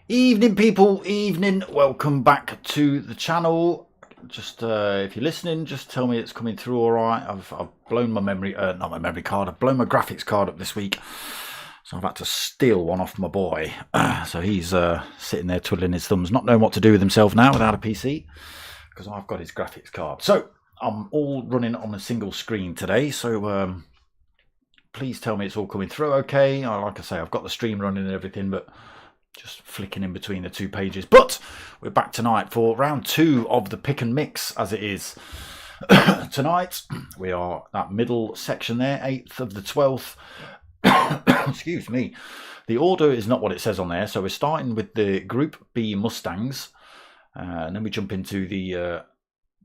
Evening people, evening, welcome back to the channel. Just if you're listening, just tell me it's coming through all right. I've blown my memory, not my memory card, I've blown my graphics card up this week, so I've had to steal one off my boy. So he's sitting there twiddling his thumbs, not knowing what to do with himself now without a PC, because I've got his graphics card. So I'm all running on a single screen today, so please tell me it's all coming through okay. Like I say, I've got the stream running and everything, but just flicking in between the two pages. But we're back tonight for round 2 of the pick and mix, as it is. Tonight we are that middle section there, 8th of the 12th. Excuse me, the order is not what it says on there, so we're starting with the Group B Mustangs, and then we jump into the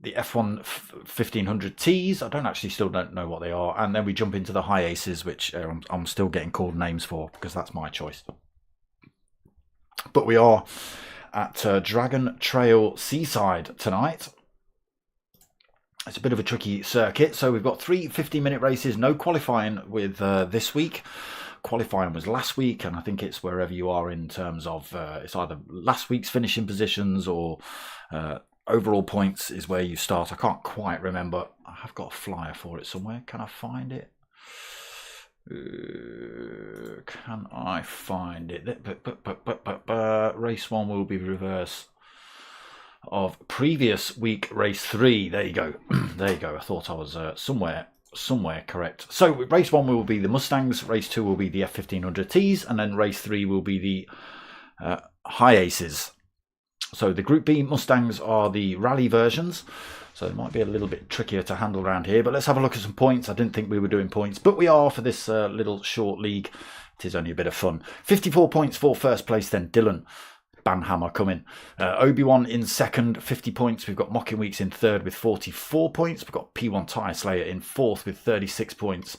F1 1500Ts. Still don't know what they are, and then we jump into the High Aces, which I'm still getting called names for because that's my choice. But we are at Dragon Trail Seaside tonight. It's a bit of a tricky circuit, so we've got 3 50-minute races, no qualifying with this week. Qualifying was last week, and I think it's wherever you are in terms of it's either last week's finishing positions or overall points is where you start. I can't quite remember. I have got a flyer for it somewhere. Can I find it? Can I find it? Race 1 will be reverse of previous week race 3. There you go. There you go. I thought I was somewhere correct. So race 1 will be the Mustangs, race 2 will be the F1500Ts, and then race 3 will be the High Aces. So the Group B Mustangs are the rally versions, so it might be a little bit trickier to handle around here, but let's have a look at some points. I didn't think we were doing points, but we are for this little short league. It is only a bit of fun. 54 points for first place, then Dylan Banhammer coming. Obi-Wan in second, 50 points. We've got Mocking Weeks in third with 44 points. We've got P1 Tire Slayer in fourth with 36 points.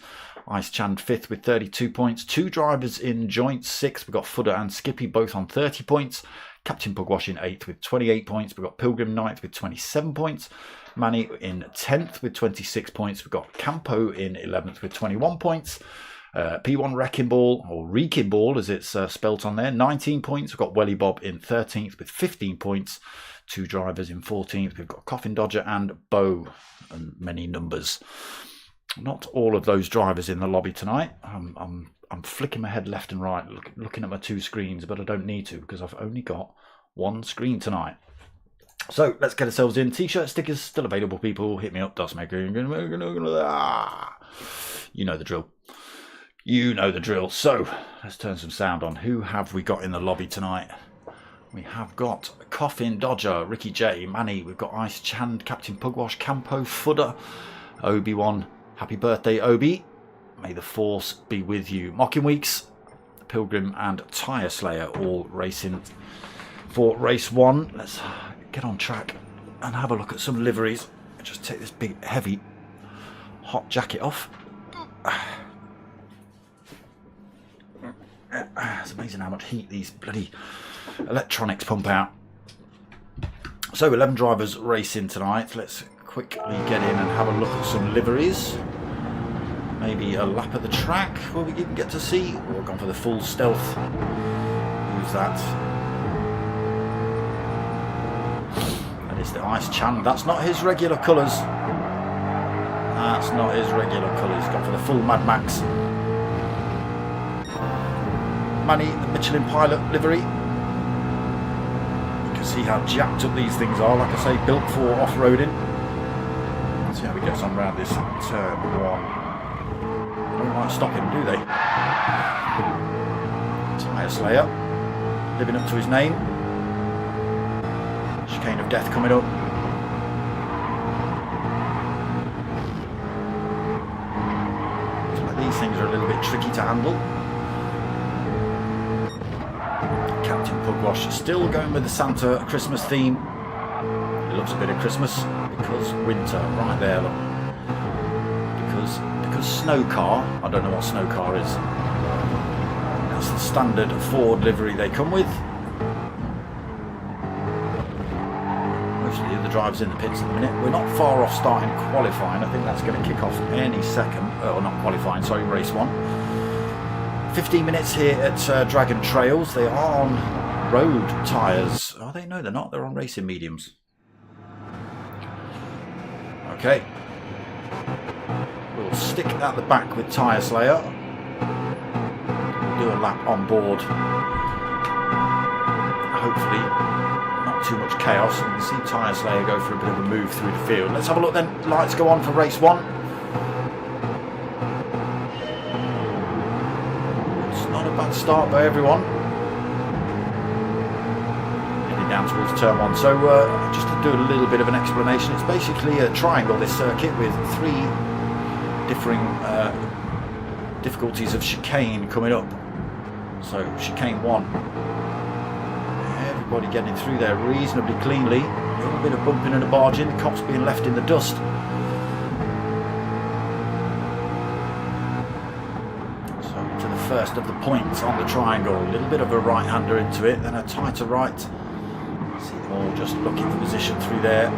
Ice Chand fifth with 32 points. 2 drivers in joint sixth. We've got Fudder and Skippy both on 30 points. Captain Pugwash in 8th with 28 points. We've got Pilgrim 9th with 27 points. Manny in 10th with 26 points. We've got Campo in 11th with 21 points. P1 Wrecking Ball, or Wrecking Ball as it's spelt on there, 19 points. We've got Welly Bob in 13th with 15 points. 2 drivers in 14th. We've got Coffin Dodger and Bo, and many numbers. Not all of those drivers in the lobby tonight. I'm flicking my head left and right, looking at my 2 screens, but I don't need to because I've only got 1 screen tonight. So let's get ourselves in. T-shirt stickers still available, people. Hit me up, Dustmaker. You know the drill. You know the drill. So let's turn some sound on. Who have we got in the lobby tonight? We have got Coffin Dodger, Ricky J, Manny. We've got Ice Chand, Captain Pugwash, Campo, Fudder, Obi-Wan. Happy birthday, Obi. May the force be with you. Mocking Weeks, Pilgrim and Tire Slayer all racing for race 1. Let's get on track and have a look at some liveries. Just take this big heavy hot jacket off. It's amazing how much heat these bloody electronics pump out. So 11 drivers racing tonight. Let's quickly get in and have a look at some liveries. Maybe a lap at the track will we even get to see. We're gone for the full stealth. Who's that? That is the Ice Chand. That's not his regular colours. That's not his regular colours. Gone for the full Mad Max. Manny, the Michelin Pilot livery. You can see how jacked up these things are. Like I say, built for off-roading. See how he gets on round this turn one. They don't like stopping, do they? Tyre Slayer, living up to his name. Chicane of Death coming up. These things are a little bit tricky to handle. Captain Pugwash still going with the Santa Christmas theme. He loves a bit of Christmas because winter, right there, look. Because snow car, I don't know what snow car is. That's the standard Ford livery they come with. Mostly the drivers in the pits at the minute. We're not far off starting qualifying. I think that's going to kick off any second. Or not qualifying, sorry, race one. 15 minutes here at Dragon Trails. They are on road tyres. Oh, they? No, they're not. They're on racing mediums. Okay. We'll stick at the back with Tyre Slayer. We'll do a lap on board. Hopefully not too much chaos. You can see Tyre Slayer go for a bit of a move through the field. Let's have a look then. Lights go on for race one. It's not a bad start by everyone. Heading down towards turn one. So just to do a little bit of an explanation, it's basically a triangle, this circuit, with three differing difficulties of chicane coming up. So chicane one, everybody getting through there reasonably cleanly. A little bit of bumping and a barging, the cops being left in the dust. So to the first of the points on the triangle, a little bit of a right-hander into it, then a tighter right. See them all just looking for position through there,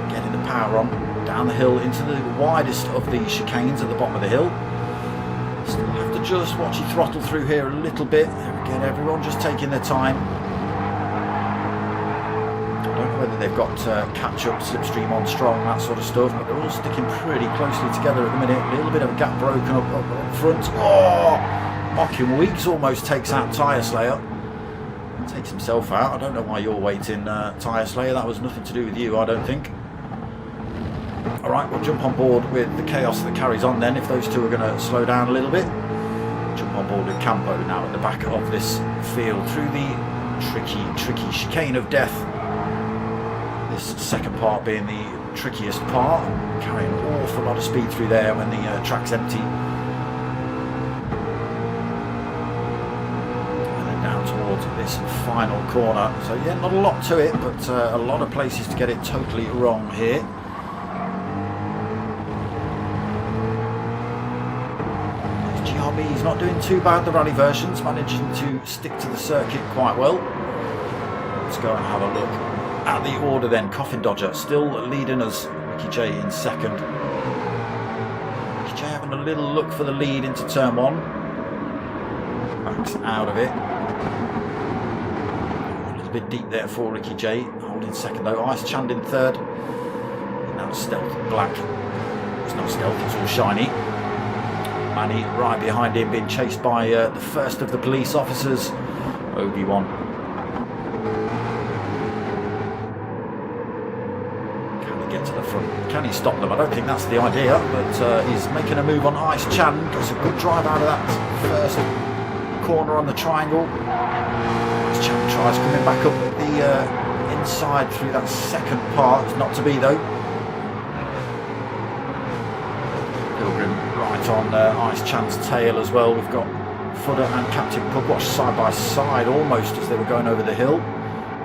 getting the power on. Down the hill into the widest of the chicanes at the bottom of the hill. Still have to just watch you throttle through here a little bit. There again, everyone just taking their time. I don't know whether they've got catch-up, slipstream on strong, that sort of stuff, but they're all sticking pretty closely together at the minute. A little bit of a gap broken up front. Oh! Mocking Weeks almost takes out Tyre Slayer. Takes himself out. I don't know why you're waiting, Tyre Slayer. That was nothing to do with you, I don't think. Alright, we'll jump on board with the chaos that carries on then, if those two are going to slow down a little bit. Jump on board with Campo now at the back of this field through the tricky chicane of death. This second part being the trickiest part, carrying an awful lot of speed through there when the track's empty. And then down towards this final corner. So yeah, not a lot to it, but a lot of places to get it totally wrong here. He's not doing too bad, the rally versions, managing to stick to the circuit quite well. Let's go and have a look at the order then. Coffin Dodger still leading us, Ricky J in second. Ricky J having a little look for the lead into turn one. Backs out of it. A little bit deep there for Ricky J, holding second though. Ice Chand in third. And that's Stealth Black. It's not Stealth, it's all shiny. Manny right behind him, being chased by the first of the police officers, Obi-Wan. Can he get to the front? Can he stop them? I don't think that's the idea, but he's making a move on Ice Chan. Gets a good drive out of that first corner on the triangle. Ice Chan tries coming back up the inside through that second part. It's not to be though. On Ice Chan's tail as well. We've got Fudder and Captain Pugwash side by side almost as they were going over the hill.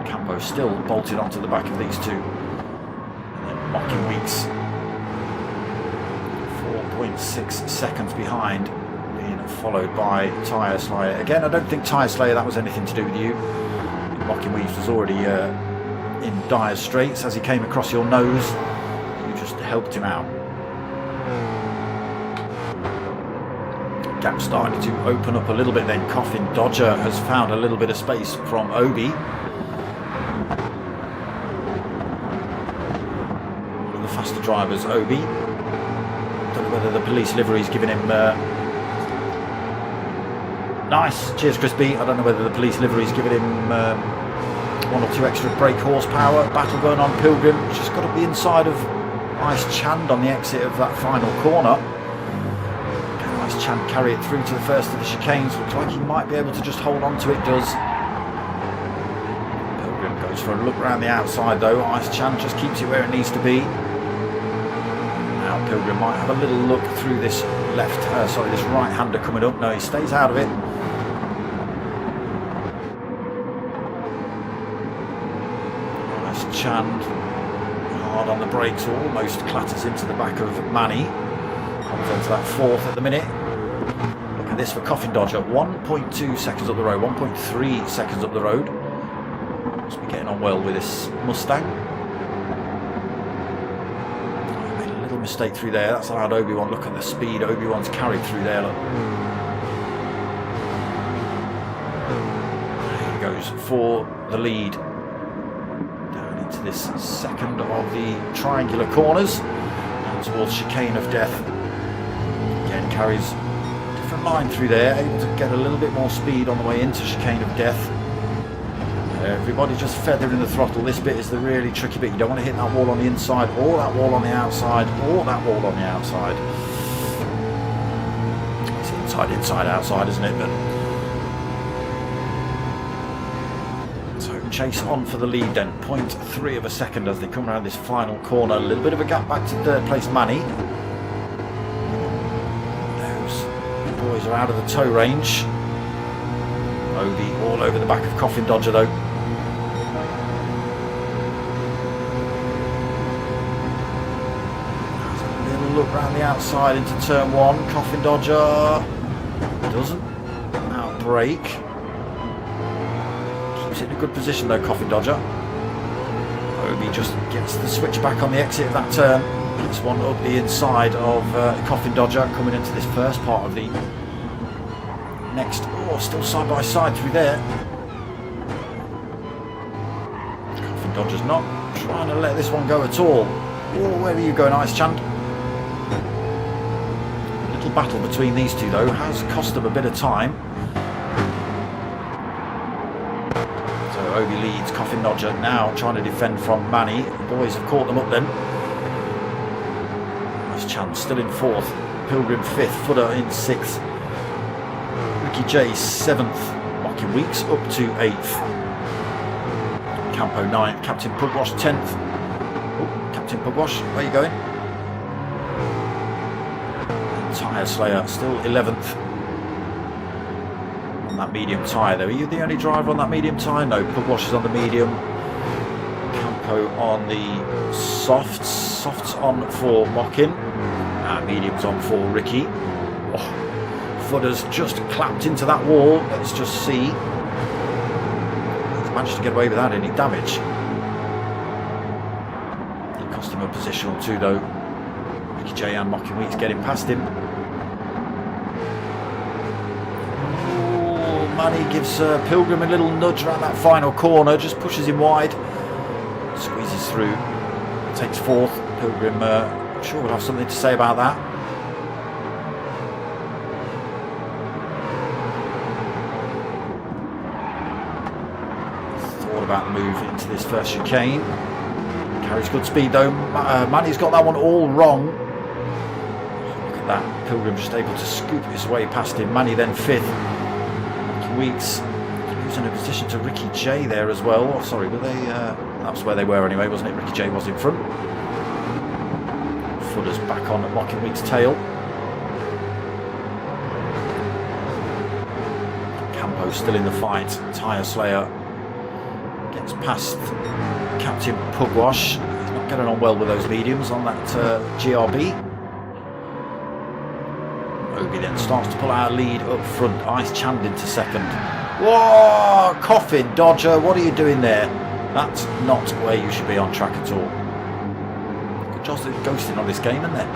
Campo still bolted onto the back of these two. And then Mocking Weeks 4.6 seconds behind, being followed by Tyre Slayer. Again, I don't think Tyre Slayer, that was anything to do with you. Mocking Weeks was already in dire straits as he came across your nose. You just helped him out. Gap starting to open up a little bit then. Coffin Dodger has found a little bit of space from Obi. One of the faster drivers, Obi. Don't know whether the police livery is giving him... Nice! Cheers, Crispy. I don't know whether the police livery is giving him 1 or 2 extra brake horsepower. Battle going on, Pilgrim. Just got up the inside of Ice Chand on the exit of that final corner. Can Ice Chand carry it through to the first of the chicanes? Looks like he might be able to just hold on to it. Does. Pilgrim goes for a look around the outside though. Ice Chand just keeps it where it needs to be. Now Pilgrim might have a little look through this this right-hander coming up. No, he stays out of it. Ice Chand hard on the brakes, almost clatters into the back of Manny. Comes onto that fourth at the minute. Look at this for Coffin Dodger. 1.2 seconds up the road, 1.3 seconds up the road. Must be getting on well with this Mustang. Made a little mistake through there. That's allowed Obi-Wan. Look at the speed Obi-Wan's carried through there. Look. There he goes for the lead. This second of the triangular corners and towards Chicane of Death. Again carries a different line through there, able to get a little bit more speed on the way into Chicane of Death. Everybody just feathering the throttle. This bit is the really tricky bit. You don't want to hit that wall on the inside or that wall on the outside or that wall on the outside. It's inside, outside, isn't it? But Chase on for the lead then, 0.3 of a second as they come around this final corner. A little bit of a gap back to third place Manny. Those boys are out of the tow range. Obi all over the back of Coffin Dodger though. There's a little look round the outside into turn one. Coffin Dodger doesn't outbrake. In a good position though, Coffin Dodger. Obi just gets the switch back on the exit of that turn. Gets one up the inside of Coffin Dodger coming into this first part of the next. Oh, still side by side through there. Coffin Dodger's not trying to let this one go at all. Oh, where are you going, Ice Chand? A little battle between these two though has cost them a bit of time. Obi leads, Coffin Dodger now trying to defend from Manny. The boys have caught them up then. Ice Chand still in fourth, Pilgrim fifth, Footer in sixth, Ricky J 7th, Mocking Weeks up to 8th, Campo 9th, Captain Pugwash 10th. Oh, Captain Pugwash, where are you going? And Tyre Slayer still 11th. That medium tyre though. Are you the only driver on that medium tyre? No, Pugwash is on the medium, Campo on the softs. Softs on for Mockin, medium's on for Ricky. Oh, Footer's just clapped into that wall. Let's just see. He's managed to get away without any damage. It cost him a position or two though. Ricky J and Mockin Weeks getting past him. Manny gives Pilgrim a little nudge around that final corner, just pushes him wide, squeezes through, takes fourth. Pilgrim, I'm sure we'll have something to say about that. Thought about the move into this first chicane. Carries good speed though. Manny's got that one all wrong. Look at that. Pilgrim just able to scoop his way past him. Manny then fifth. Weeks losing a position to Ricky J there as well. Oh, sorry, were they? That's where they were anyway, wasn't it? Ricky J was in front. Footer's back on at Mocking Weeks' tail. Campo's still in the fight. Tyre Slayer gets past Captain Pugwash. He's not getting on well with those mediums on that GRB. Obi then starts to pull out a lead up front. Ice Chand into second. Whoa! Coffin Dodger, what are you doing there? That's not where you should be on track at all. Good job of ghosting on this game, isn't there?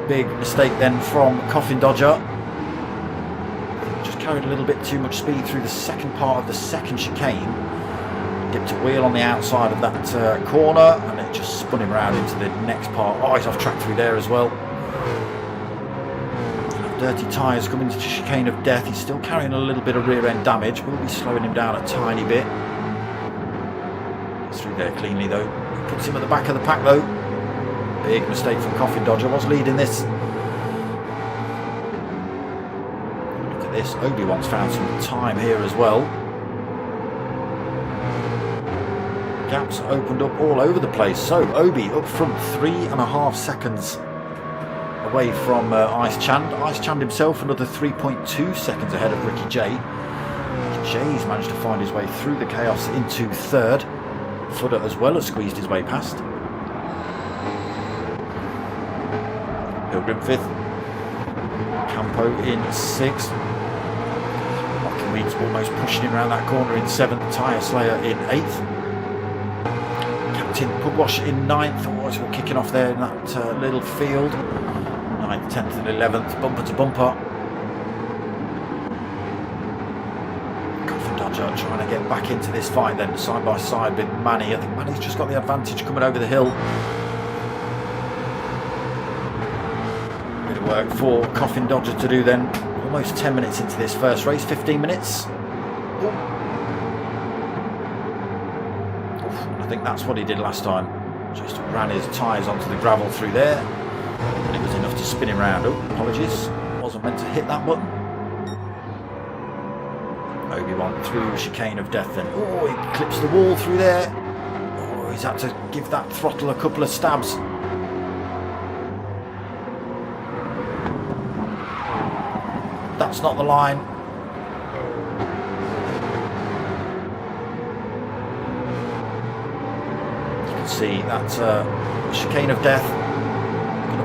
Big mistake then from Coffin Dodger. Just carried a little bit too much speed through the second part of the second chicane. Dipped a wheel on the outside of that corner and it just spun him around into the next part. Oh, he's off track through there as well. Dirty tyres coming into Chicane of Death. He's still carrying a little bit of rear end damage. We'll be slowing him down a tiny bit. Through there cleanly though. Puts him at the back of the pack though. Big mistake from Coffin Dodger. Was leading this. Look at this. Obi-Wan's found some time here as well. Gaps opened up all over the place. So Obi up front, 3.5 seconds away from Ice Chand. Ice Chand himself another 3.2 seconds ahead of Ricky J. Ricky J's managed to find his way through the chaos into third. Footer as well has squeezed his way past. Pilgrim fifth. Campo in sixth. Locking Weeds almost pushing him around that corner in seventh. Tyre Slayer in eighth. Captain Pugwash in ninth. Oh, it's all kicking off there in that little field. 9th, 10th and 11th, bumper to bumper. Coffin Dodger trying to get back into this fight then, side by side with Manny. I think Manny's just got the advantage coming over the hill. Bit of work for Coffin Dodger to do then. Almost 10 minutes into this first race, 15 minutes. Ooh. I think that's what he did last time. Just ran his tyres onto the gravel through there. And it was enough to spin him round. Oh, apologies. Wasn't meant to hit that button. Obi-Wan through chicane of death then. Oh, he clips the wall through there. Oh, he's had to give that throttle a couple of stabs. That's not the line. You can see that chicane of death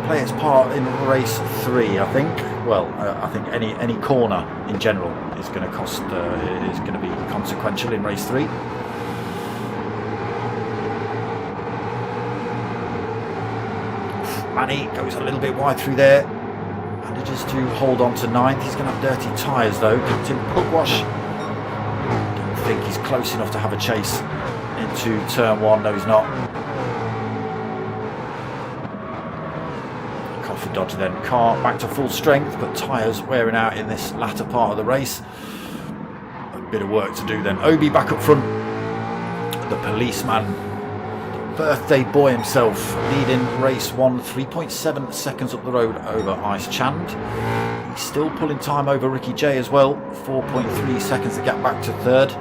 play its part in race 3, I think. Well, I think any corner in general is going to cost, is going to be consequential in race 3. Manny goes a little bit wide through there, manages to hold on to 9th. He's going to have dirty tyres though. Captain Pugwash, don't think he's close enough to have a chase into turn 1. No, he's not. Dodge then, car back to full strength, but tyres wearing out in this latter part of the race. A bit of work to do then. Obi back up front, the policeman, the birthday boy himself, leading race 1, 3.7 seconds up the road over Ice Chand. He's still pulling time over Ricky J as well, 4.3 seconds to get back to third.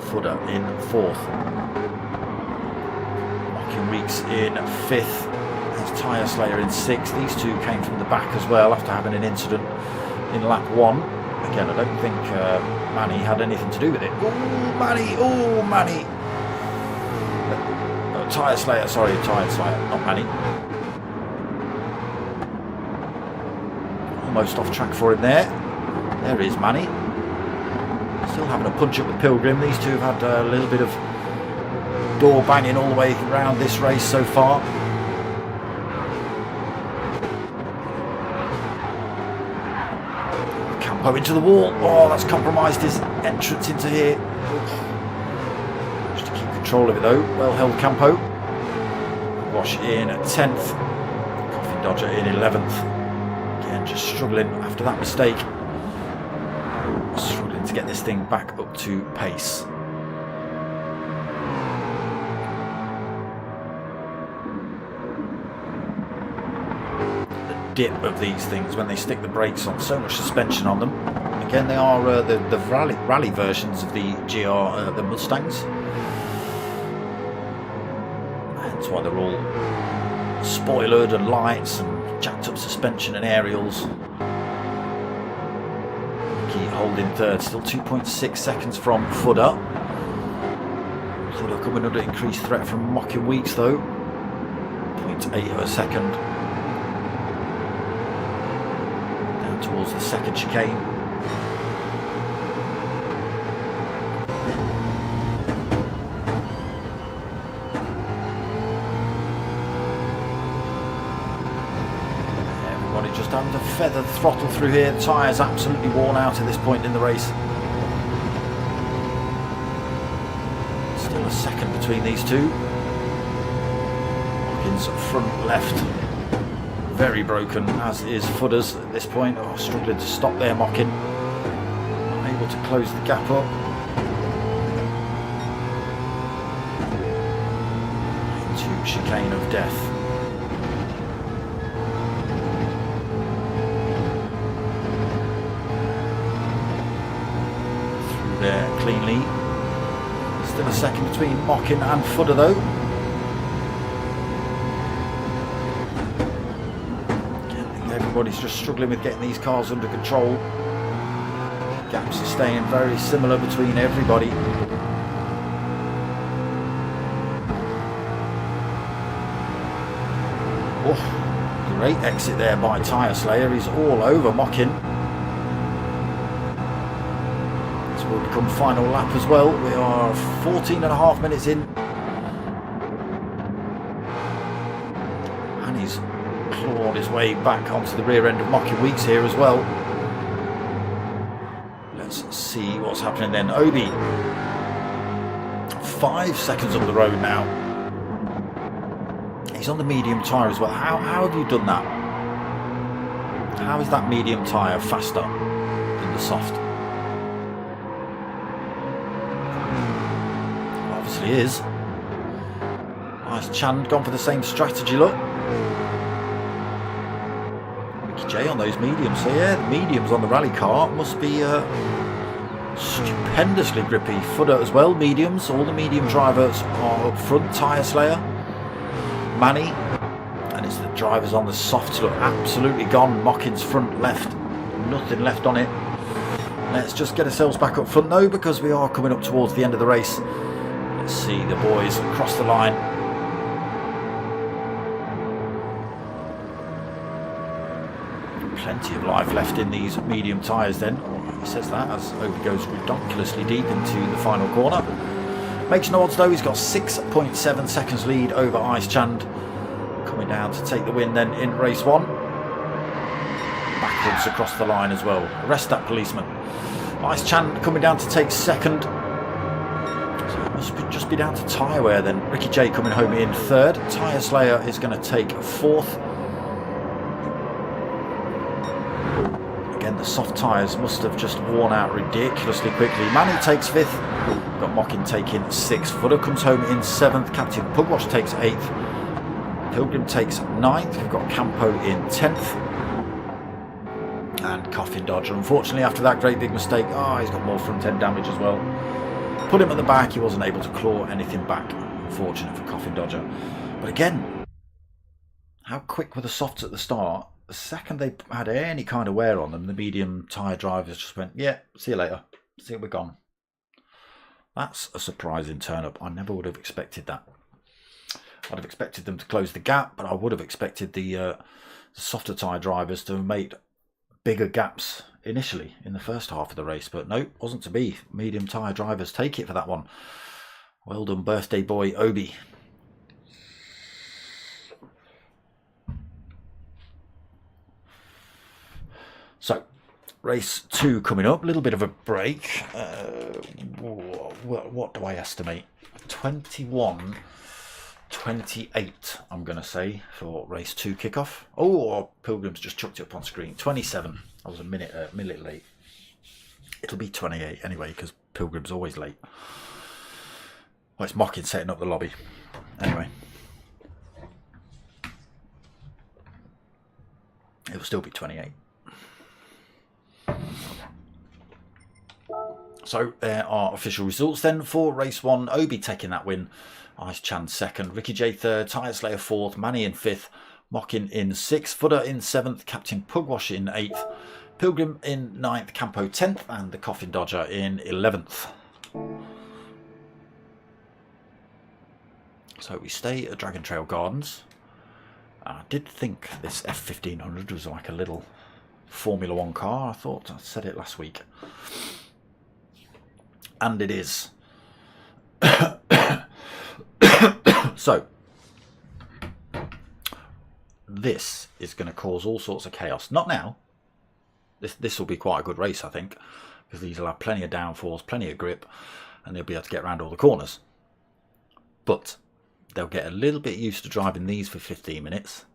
Footer in fourth. Weeks in 5th. There's Tyre Slayer in 6th. These two came from the back as well after having an incident in lap 1. Again, I don't think Manny had anything to do with it. Oh, Manny! Oh, Manny! Tyre Slayer, sorry, Tyre Slayer, not Manny. Almost off track for him there. There is Manny. Still having a punch up with Pilgrim. These two have had a little bit of door banging all the way around this race so far. Campo into the wall. Oh, that's compromised his entrance into here. Just to keep control of it though. Well held Campo. Wash in at 10th. Coffin Dodger in 11th. Again, just struggling after that mistake. Struggling to get this thing back up to pace. Dip of these things when they stick the brakes on, so much suspension on them. Again, they are the rally versions of the GR, the Mustangs. That's why they're all spoilered and lights and jacked up suspension and aerials. Keep holding third, still 2.6 seconds from Footer. Footer coming under increased threat from Mocking Weeks though. 0.8 of a second. Towards the second chicane. Everybody just having to feather the throttle through here. The tyres absolutely worn out at this point in the race. Still a second between these two. Hawkins front left. Very broken, as is Footers at this point. Oh, struggling to stop there, Mocking. Not able to close the gap up. chicane of death. Through there cleanly. Still a second between Mockin and Fudder though. Everybody's just struggling with getting these cars under control. Gaps are staying very similar between everybody. Oh, great exit there by Tyre Slayer. He's all over Mockin. This will become final lap as well. We are 14.5 minutes in. And he's clawed his way back onto the rear end of Mockin Weeks here as well. Let's see what's happening then. Obi, 5 seconds up the road now. He's on the medium tyre as well. How have you done that? How is that medium tyre faster than the soft? Obviously is. Nice Chand gone for the same strategy, look. Ricky J on those mediums. So yeah, the mediums on the rally car must be stupendously grippy. Fudder as well, mediums. All the medium drivers are up front. Tyre Slayer, Manny, and it's the drivers on the softs look absolutely gone. Mockin's front left, nothing left on it. Let's just get ourselves back up front though, because we are coming up towards the end of the race. Let's see the boys cross the line. Plenty of life left in these medium tyres then. He says that as Obi goes ridiculously deep into the final corner. Makes no odds though, he's got 6.7 seconds lead over Ice Chand. Coming down to take the win then in race 1. Backwards across the line as well. Arrest that policeman. Ice Chand coming down to take second. So it must just be down to tyre wear then. Ricky J coming home in third. Tyre Slayer is going to take fourth. Again, the soft tyres must have just worn out ridiculously quickly. Manny takes fifth. Got Mockin taking 6th. Fudder comes home in 7th. Captain Pugwash takes 8th. Pilgrim takes 9th. We've got Campo in 10th. And Coffin Dodger, unfortunately, after that great big mistake, he's got more front end damage as well. Put him at the back. He wasn't able to claw anything back. Unfortunate for Coffin Dodger. But again, how quick were the softs at the start? The second they had any kind of wear on them, the medium tyre drivers just went, yeah, see you later. See you, we're gone. That's a surprising turn up. I never would have expected that. I'd have expected them to close the gap, but I would have expected the softer tyre drivers to have made bigger gaps initially in the first half of the race. But no, wasn't to be. Medium tyre drivers take it for that one. Well done, birthday boy Obi. So, race 2 coming up. A little bit of a break. What do I estimate? 21:28, I'm going to say, for race 2 kickoff. Oh, Pilgrim's just chucked it up on screen. 27. I was a minute late. It'll be 28 anyway, because Pilgrim's always late. Well, it's Mockin setting up the lobby. Anyway. It'll still be 28. So there are official results then for race 1. Obi taking that win. Ice Chand 2nd. Ricky J 3rd. Tyre Slayer 4th. Manny in 5th. Mockin in 6th. Fudder in 7th. Captain Pugwash in 8th. Pilgrim in 9th. Campo 10th. And the Coffin Dodger in 11th. So we stay at Dragon Trail Gardens. I did think this F1500 was like a little Formula 1 car. I thought I said it last week. And it is. So, this is going to cause all sorts of chaos. Not now. This will be quite a good race, I think, because these will have plenty of downforce, plenty of grip, and they'll be able to get around all the corners. But they'll get a little bit used to driving these for 15 minutes.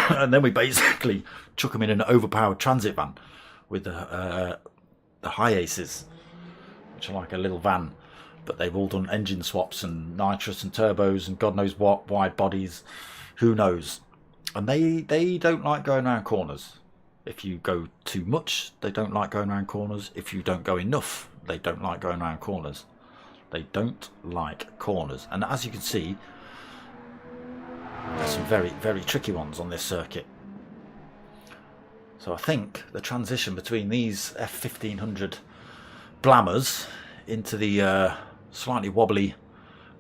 And then we basically chuck them in an overpowered transit van with the high aces. much like a little van, but they've all done engine swaps and nitrous and turbos and God knows what, wide bodies, who knows. And they don't like going around corners. If you go too much, they don't like going around corners. If you don't go enough, they don't like going around corners. They don't like corners. And as you can see, there's some very, very tricky ones on this circuit. So I think the transition between these F1500 Blammers into the slightly wobbly,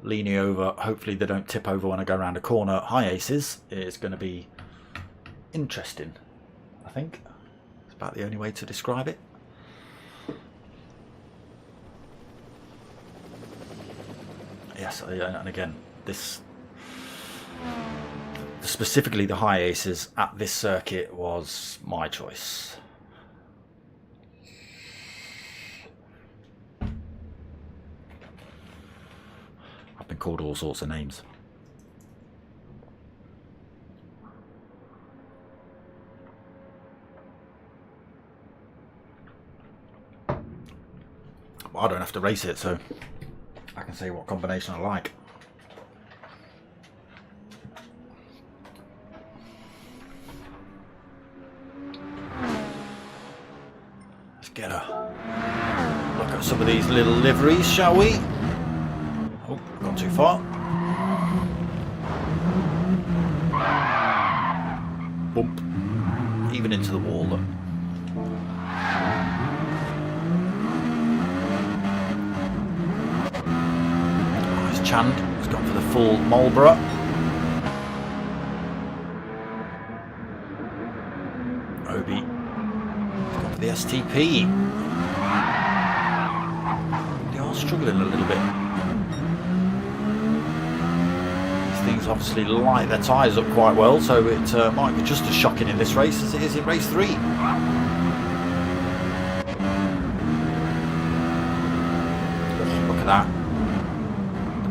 leaning over, hopefully they don't tip over when I go around a corner, high aces, is going to be interesting, I think. It's about the only way to describe it. Yes, and again, this specifically the high aces at this circuit was my choice. I've been called all sorts of names. Well, I don't have to race it, so I can say what combination I like. Let's get a look at some of these little liveries, shall we? Oh, gone too far. Bump. Even into the wall, look. Chand has gone for the full Marlboro. Obi has gone for the STP. They are struggling a little bit. These things obviously light their tyres up quite well, so it might be just as shocking in this race as it is in race 3. Look at that.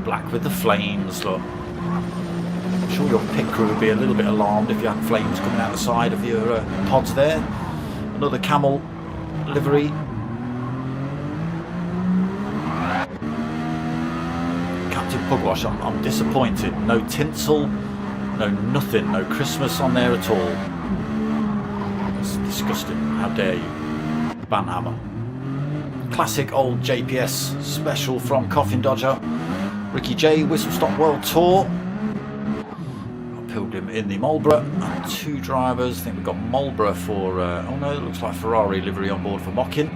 Black with the flames, look. I'm sure your pit crew would be a little bit alarmed if you had flames coming out the side of your pods there. Another camel livery. Captain Pugwash, I'm disappointed. No tinsel, no nothing, no Christmas on there at all. It's disgusting. How dare you. Banhammer. Classic old JPS special from Coffin Dodger. Ricky J, Whistle Stop World Tour. Got Pilgrim in the Marlboro. And 2 drivers. I think we've got Marlboro for... oh no, it looks like Ferrari livery on board for Mockin.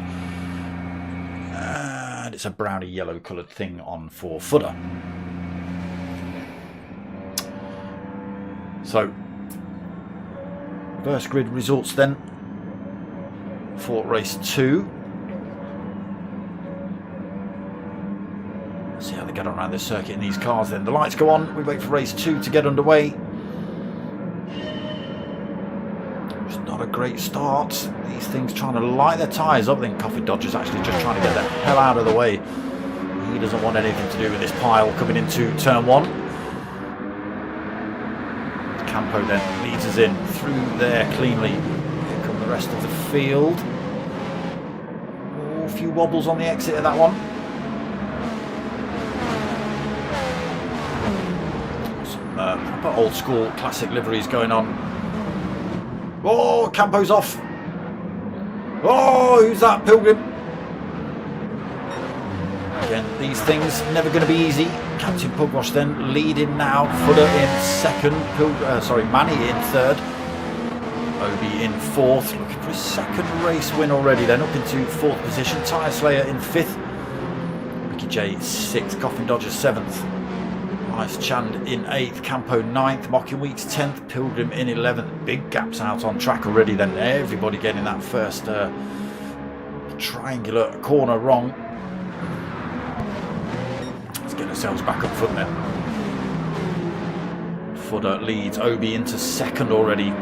And it's a browny yellow coloured thing on for Footer. So, reverse grid results then for race 2. See how they get on around this circuit in these cars then. The lights go on, we wait for race 2 to get underway. It's not a great start. These things trying to light their tyres up. I think Coffee Dodger's actually just trying to get the hell out of the way. He doesn't want anything to do with this pile coming into turn 1. Campo then leads us in through there cleanly. Here come the rest of the field. Oh, a few wobbles on the exit of that one. Proper old school classic liveries going on. Oh, Campo's off. Oh, who's that? Pilgrim. Again, these things never going to be easy. Captain Pugwash then leading now. Footer in second. Manny in third. Obi in fourth. Looking for his second race win already. Then up into fourth position. Tyre Slayer in fifth. Ricky J sixth. Coffin Dodger seventh. Ice Chand in 8th, Campo 9th, Mocking Weeks 10th, Pilgrim in 11th. Big gaps out on track already then. Everybody getting that first triangular corner wrong. Let's get ourselves back up front then. Footer leads Obi into second already.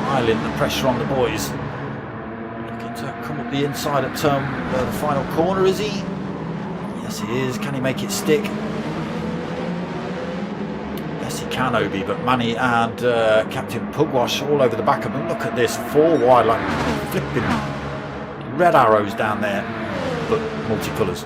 Piling the pressure on the boys. Looking to come up the inside at the final corner, is he? Yes, he is. Can he make it stick? Yes, he can, Obi. But Manny and Captain Pugwash all over the back of him. Look at this. 4 wide, like flipping red arrows down there. but multicolours.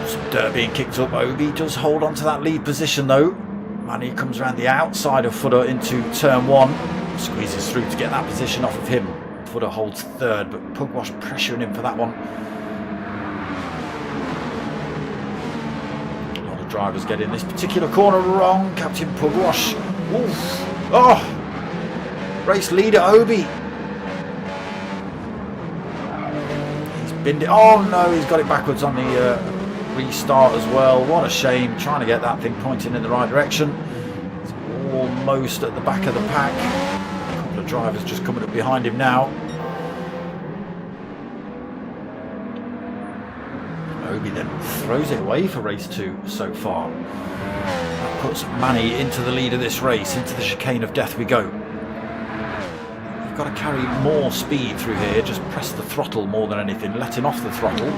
Some dirt being kicked up. Obi does hold on to that lead position though. Manny comes around the outside of Footer into turn 1. Squeezes through to get that position off of him. Footer holds third, but Pugwash pressuring him for that one. A lot of drivers get in this particular corner wrong. Captain Pugwash. Oof. Oh! Race leader Obi. He's binned it. Oh no, he's got it backwards on the restart as well. What a shame. Trying to get that thing pointing in the right direction. It's almost at the back of the pack. A couple of drivers just coming up behind him now. Obi then throws it away for race 2 so far. That puts Manny into the lead of this race. Into the chicane of death we go. Got to carry more speed through here. Just press the throttle more than anything. Letting off the throttle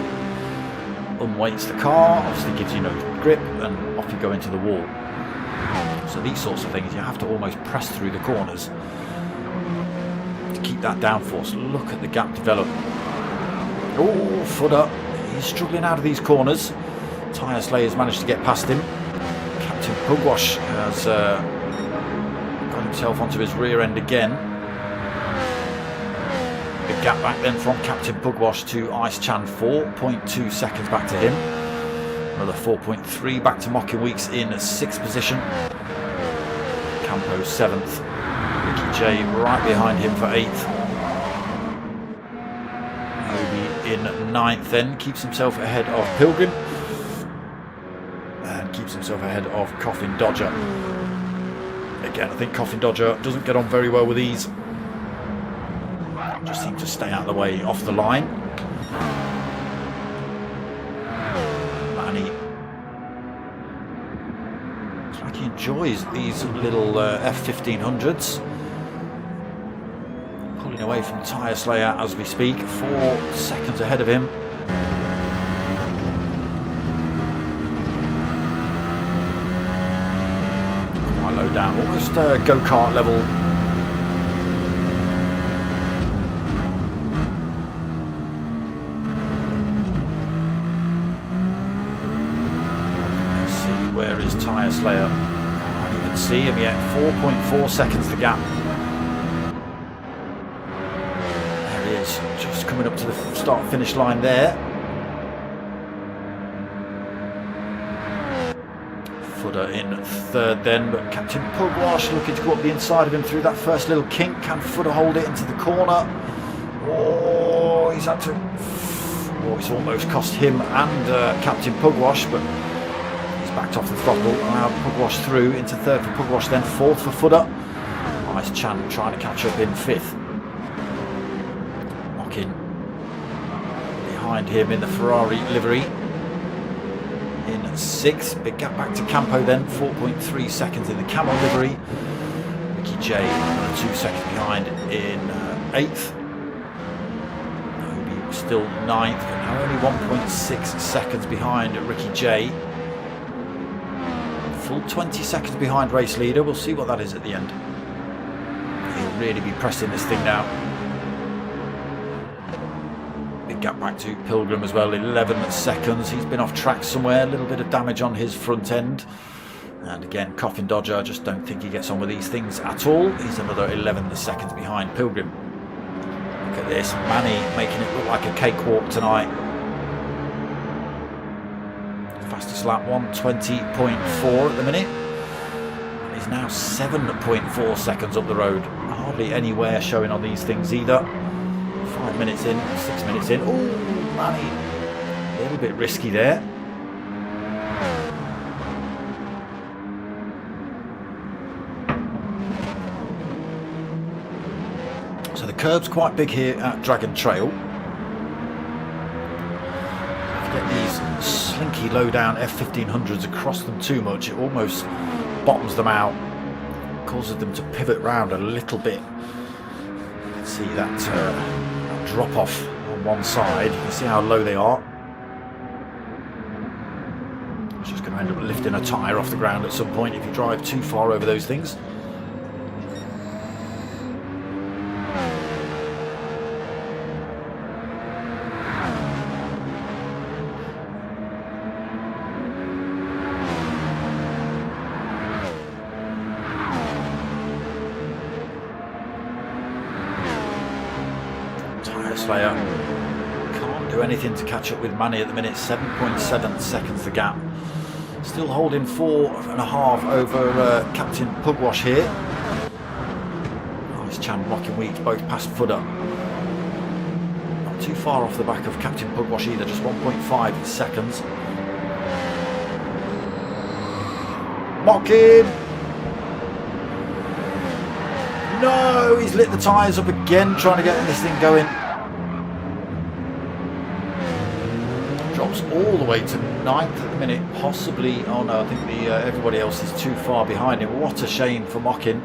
unweights the car, obviously gives you no grip, and off you go into the wall. So these sorts of things you have to almost press through the corners to keep that downforce. Look at the gap develop. Oh, Footer, he's struggling out of these corners. Tyre Slayer's managed to get past him. Captain Pugwash has got himself onto his rear end again. Big gap back then from Captain Pugwash to Ice Chan, 4.2 seconds back to him. Another 4.3 back to Mocking Weeks in 6th position. Campo 7th. Ricky J right behind him for 8th. Obi in 9th then, keeps himself ahead of Pilgrim. And keeps himself ahead of Coffin Dodger. Again, I think Coffin Dodger doesn't get on very well with these. Just seem to stay out of the way off the line. Manny looks like he enjoys these little F1500s. Pulling away from Tyre Slayer as we speak. 4 seconds ahead of him. Quite low down, almost go-kart level. Where is Tyre Slayer? I can't even see him yet. 4.4 seconds the gap. There he is, just coming up to the start-finish line there. Footer in 3rd then, but Captain Pugwash looking to go up the inside of him through that first little kink. Can Footer hold it into the corner? Oh, he's had to... Oh, it's almost cost him and Captain Pugwash, but backed off the throttle, allowed Pugwash through into 3rd for Pugwash, then 4th for Footer. Ice Chan trying to catch up in 5th. Mocking behind him in the Ferrari livery in 6th. Big gap back to Campo then, 4.3 seconds in the Camel livery. Ricky J 2 seconds behind in 8th. Obi still 9th, but now only 1.6 seconds behind Ricky J. Full 20 seconds behind race leader. We'll see what that is at the end. He'll really be pressing this thing now. Big gap back to Pilgrim as well, 11 seconds. He's been off track somewhere, a little bit of damage on his front end. And again, Coffin Dodger, I just don't think he gets on with these things at all. He's another 11 seconds behind Pilgrim. Look at this, Manny making it look like a cakewalk tonight. Fastest lap 1:20.4 at the minute. And he's now 7.4 seconds up the road. Hardly anywhere showing on these things either. 5 minutes in, 6 minutes in. Oh, Manny, a little bit risky there. So the curb's quite big here at Dragon Trail. If you get these slinky low down F1500s across them too much, it almost bottoms them out, causes them to pivot round a little bit. You can see that drop off on one side. You can see how low they are. It's just going to end up lifting a tyre off the ground at some point if you drive too far over those things. Slayer. Can't do anything to catch up with Manny at the minute. 7.7 seconds the gap. Still holding 4.5 over Captain Pugwash here. Nice Chan, Rocking Weeks, both past Fudder. Not too far off the back of Captain Pugwash either, just 1.5 seconds. Mocking! No, he's lit the tyres up again, trying to get this thing going. Drops all the way to 9th at the minute, possibly. Oh no, I think everybody else is too far behind him. What a shame for Mockin.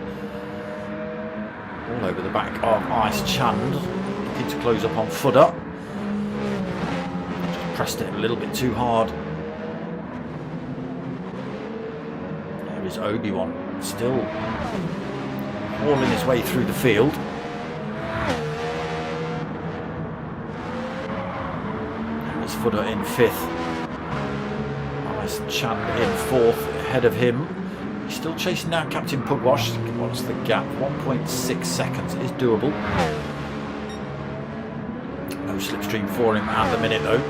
All over the back of Ice Chand, looking to close up on Fudder. Just pressed it a little bit too hard. There is Obi-Wan, still hauling his way through the field. There's Fudder in 5th. Nice Chand in 4th, ahead of him. He's still chasing down Captain Pugwash. What's the gap? 1.6 seconds is doable. No slipstream for him at the minute though.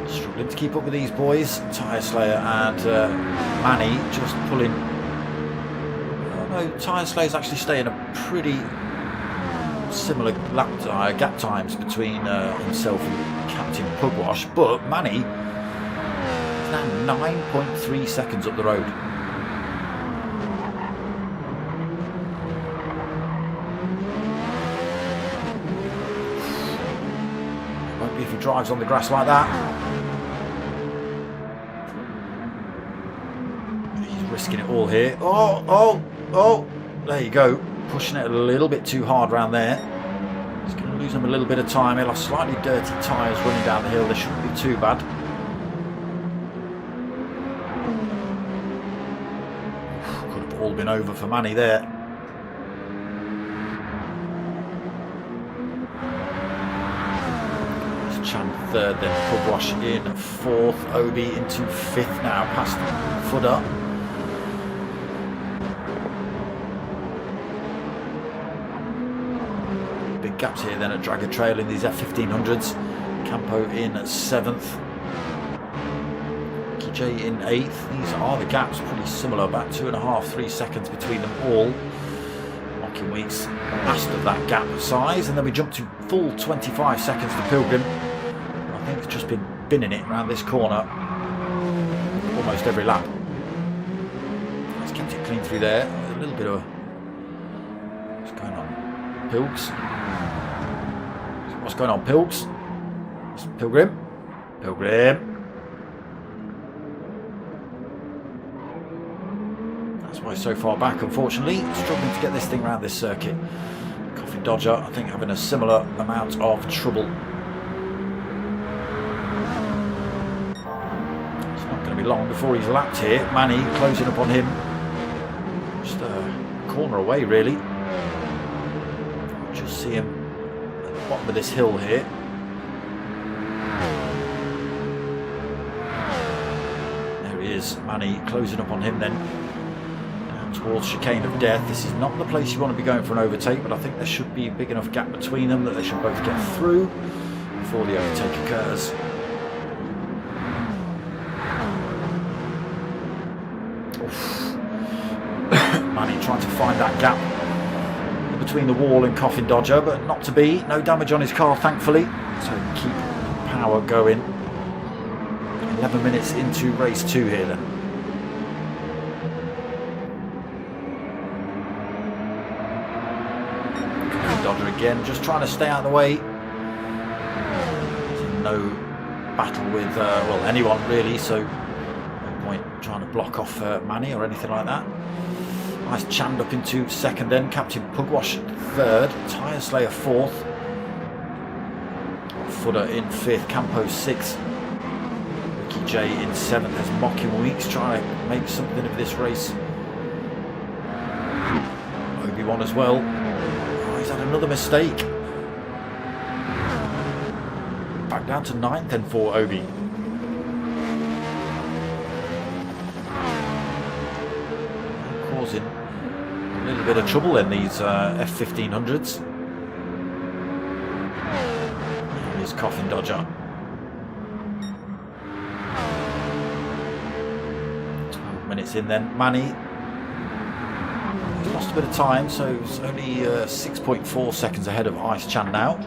Struggling to keep up with these boys. Tyre Slayer and Manny just pulling. Tyre Slayer's actually staying a pretty similar gap times between himself and Captain Pugwash, but Manny is now 9.3 seconds up the road. Won't be if he drives on the grass like that. He's risking it all here. Oh, there you go. Pushing it a little bit too hard around there. He's going to lose him a little bit of time. He'll have slightly dirty tyres running down the hill. They shouldn't be too bad. Could have all been over for Manny there. It's Chan 3rd, then Pugwash in 4th. Obi into 5th now, past Fudder. Gaps here then at Dragger Trail in these F1500s. Campo in 7th. KJ in 8th. These are the gaps, pretty similar, about 2.5-3 seconds between them all. Mocking Weeks last of that gap size, and then we jump to full 25 seconds to Pilgrim. I think it's just been binning it around this corner almost every lap. It's kept it clean through there. A little bit of what's going on, Pilgs. What's going on, Pilgs? Pilgrim? Pilgrim. That's why he's so far back, unfortunately. Struggling to get this thing around this circuit. Coffin Dodger, I think, having a similar amount of trouble. It's not going to be long before he's lapped here. Manny closing up on him. Just a corner away, really. Just see him bottom of this hill here. There he is, Manny closing up on him then. Down towards Chicane of Death. This is not the place you want to be going for an overtake, but I think there should be a big enough gap between them that they should both get through before the overtake occurs. Manny trying to find that gap between the wall and Coffin Dodger, but not to be. No damage on his car, thankfully. So keep power going. 11 minutes into race 2 here then. Coffin Dodger again, just trying to stay out of the way. No battle with, well, anyone really, so no point trying to block off Manny or anything like that. Nice Chand up into 2nd then, Captain Pugwash 3rd, Tyre Slayer 4th, Fudder in 5th, Campo 6th, Ricky J in 7th. There's Mocking Weeks trying to make something of this race. Obi-Wan as well. Oh, he's had another mistake. Back down to 9th then for Obi. Causing a little bit of trouble in these F1500s. Coffin Dodger. 12 minutes in then. Manny. He's lost a bit of time, so he's only 6.4 seconds ahead of Ice Chan now.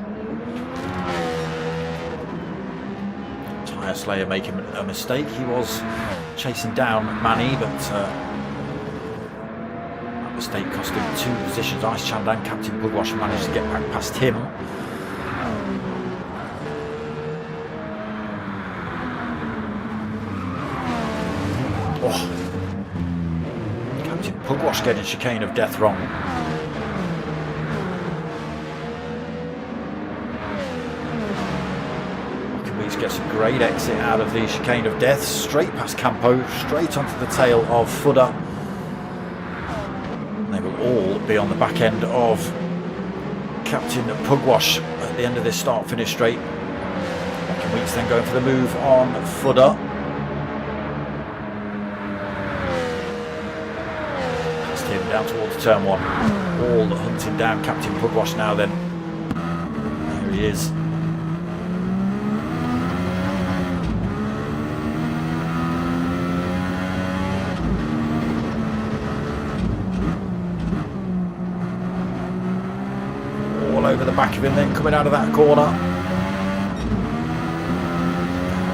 Tyre Slayer making a mistake. He was chasing down Manny, but that mistake cost him 2 positions. Ice Chan and Captain Pugwash managed to get back past him. Oh. Captain Pugwash getting chicane of death wrong. Gets a great exit out of the chicane of death, straight past Campo, straight onto the tail of Fudder. They will all be on the back end of Captain Pugwash at the end of this start-finish straight. Weeks then going for the move on Fudder. Past him down towards turn 1. All hunting down Captain Pugwash now then. There he is. Over the back of him, then coming out of that corner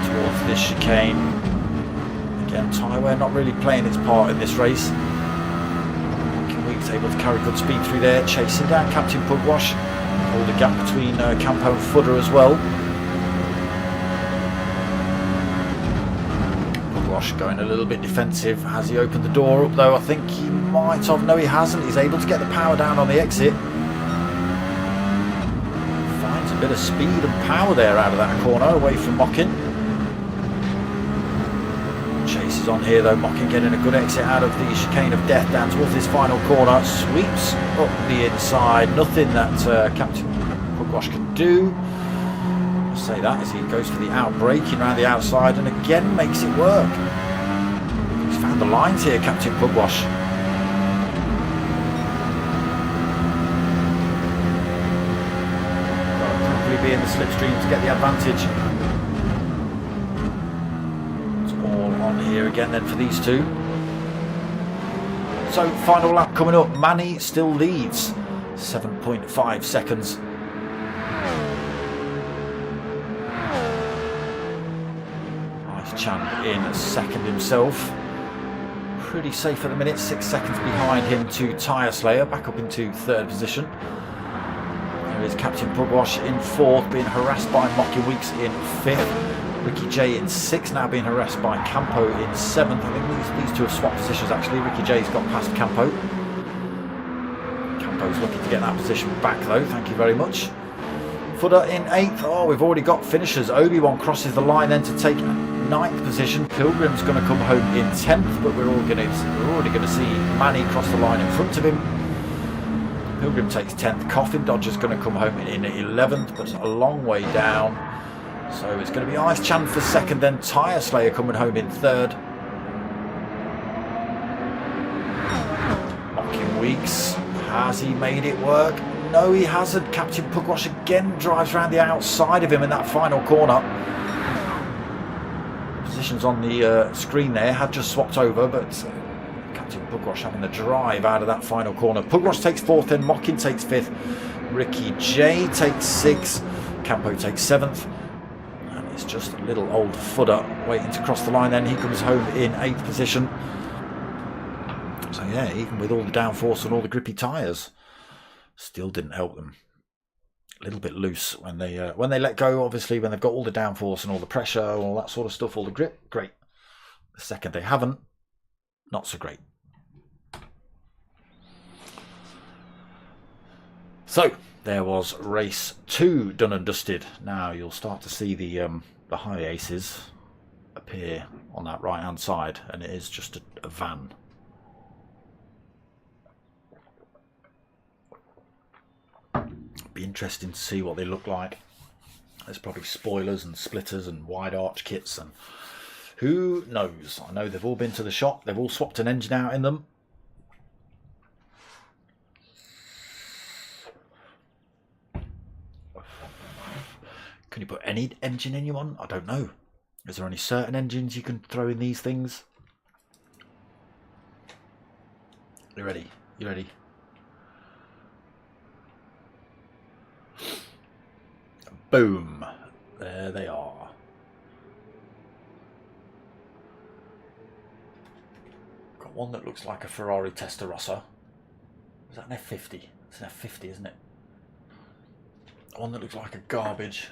towards this chicane. Again, Taiwan not really playing its part in this race. Weeks able to carry good speed through there, chasing down Captain Pugwash. Hold a gap between Campo and Fudder as well. Pugwash going a little bit defensive. Has he opened the door up though? I think he might have. No, he hasn't. He's able to get the power down on the exit. A bit of speed and power there out of that corner away from Mockin. Chase is on here though. Mockin getting a good exit out of the chicane of death down towards this final corner. Sweeps up the inside. Nothing that Captain Pugwash can do. I'll say that as he goes for the outbraking around the outside and again makes it work. He's found the lines here, Captain Pugwash. Be in the slipstream to get the advantage. It's all on here again then for these two. So final lap coming up. Manny still leads 7.5 seconds. Ice Chan in second himself. Pretty safe at the minute, 6 seconds behind him to Tyre Slayer, back up into third position. There is Captain Pugwash in fourth, being harassed by Mocking Weeks in fifth. Ricky J in sixth, now being harassed by Campo in seventh. I think these two have swapped positions actually. Ricky J's got past Campo. Campo's looking to get that position back though, thank you very much. Fudder in eighth. Oh, we've already got finishers. Obi-Wan crosses the line then to take ninth position. Pilgrim's going to come home in 10th, but we're already going to see Manny cross the line in front of him. Pilgrim takes 10th. Coffin Dodger's going to come home in 11th, but a long way down. So it's going to be Ice Chan for second, then Tyre Slayer coming home in third. Mocking Weeks, has he made it work? No, he hasn't. Captain Pugwash again drives around the outside of him in that final corner. Positions on the screen there had just swapped over, but Captain Pugwash having the drive out of that final corner. Pugwash takes fourth, then Mockin takes fifth. Ricky J takes sixth. Campo takes seventh. And it's just a little old Fudder waiting to cross the line. Then he comes home in eighth position. So yeah, even with all the downforce and all the grippy tyres, still didn't help them. A little bit loose when they let go. Obviously, when they've got all the downforce and all the pressure, all that sort of stuff, all the grip, great. The second they haven't, not so great. So there was race 2 done and dusted. Now you'll start to see the high aces appear on that right hand side, and it is just a van. Be interesting to see what they look like. There's probably spoilers and splitters and wide arch kits, and who knows. I know they've all been to the shop, they've all swapped an engine out in them. Can you put any engine in you on? I don't know. Is there only certain engines you can throw in these things? You ready? You ready? Boom. There they are. Got one that looks like a Ferrari Testarossa. Is that an F50? It's an F50, isn't it? One that looks like a garbage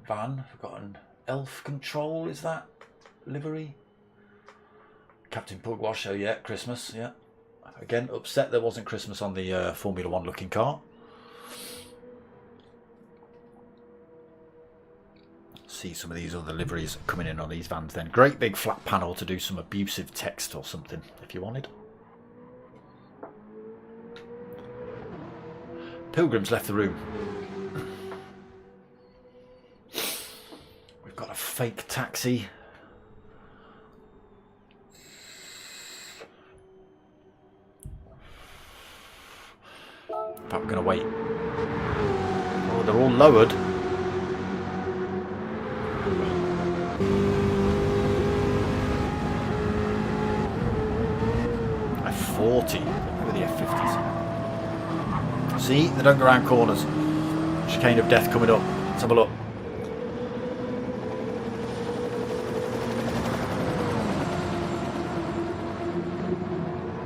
van. We've got an elf control, is that? Livery? Captain Pugwash, oh yeah, Christmas, yeah. Again, upset there wasn't Christmas on the Formula 1 looking car. See some of these other liveries coming in on these vans then. Great big flat panel to do some abusive text or something if you wanted. Pilgrim's left the room. We've got a fake taxi. But we're going to wait. Oh, they're all lowered. F40. Over the F50s. See, they don't go around corners. Chicane of death coming up. Let's have a look.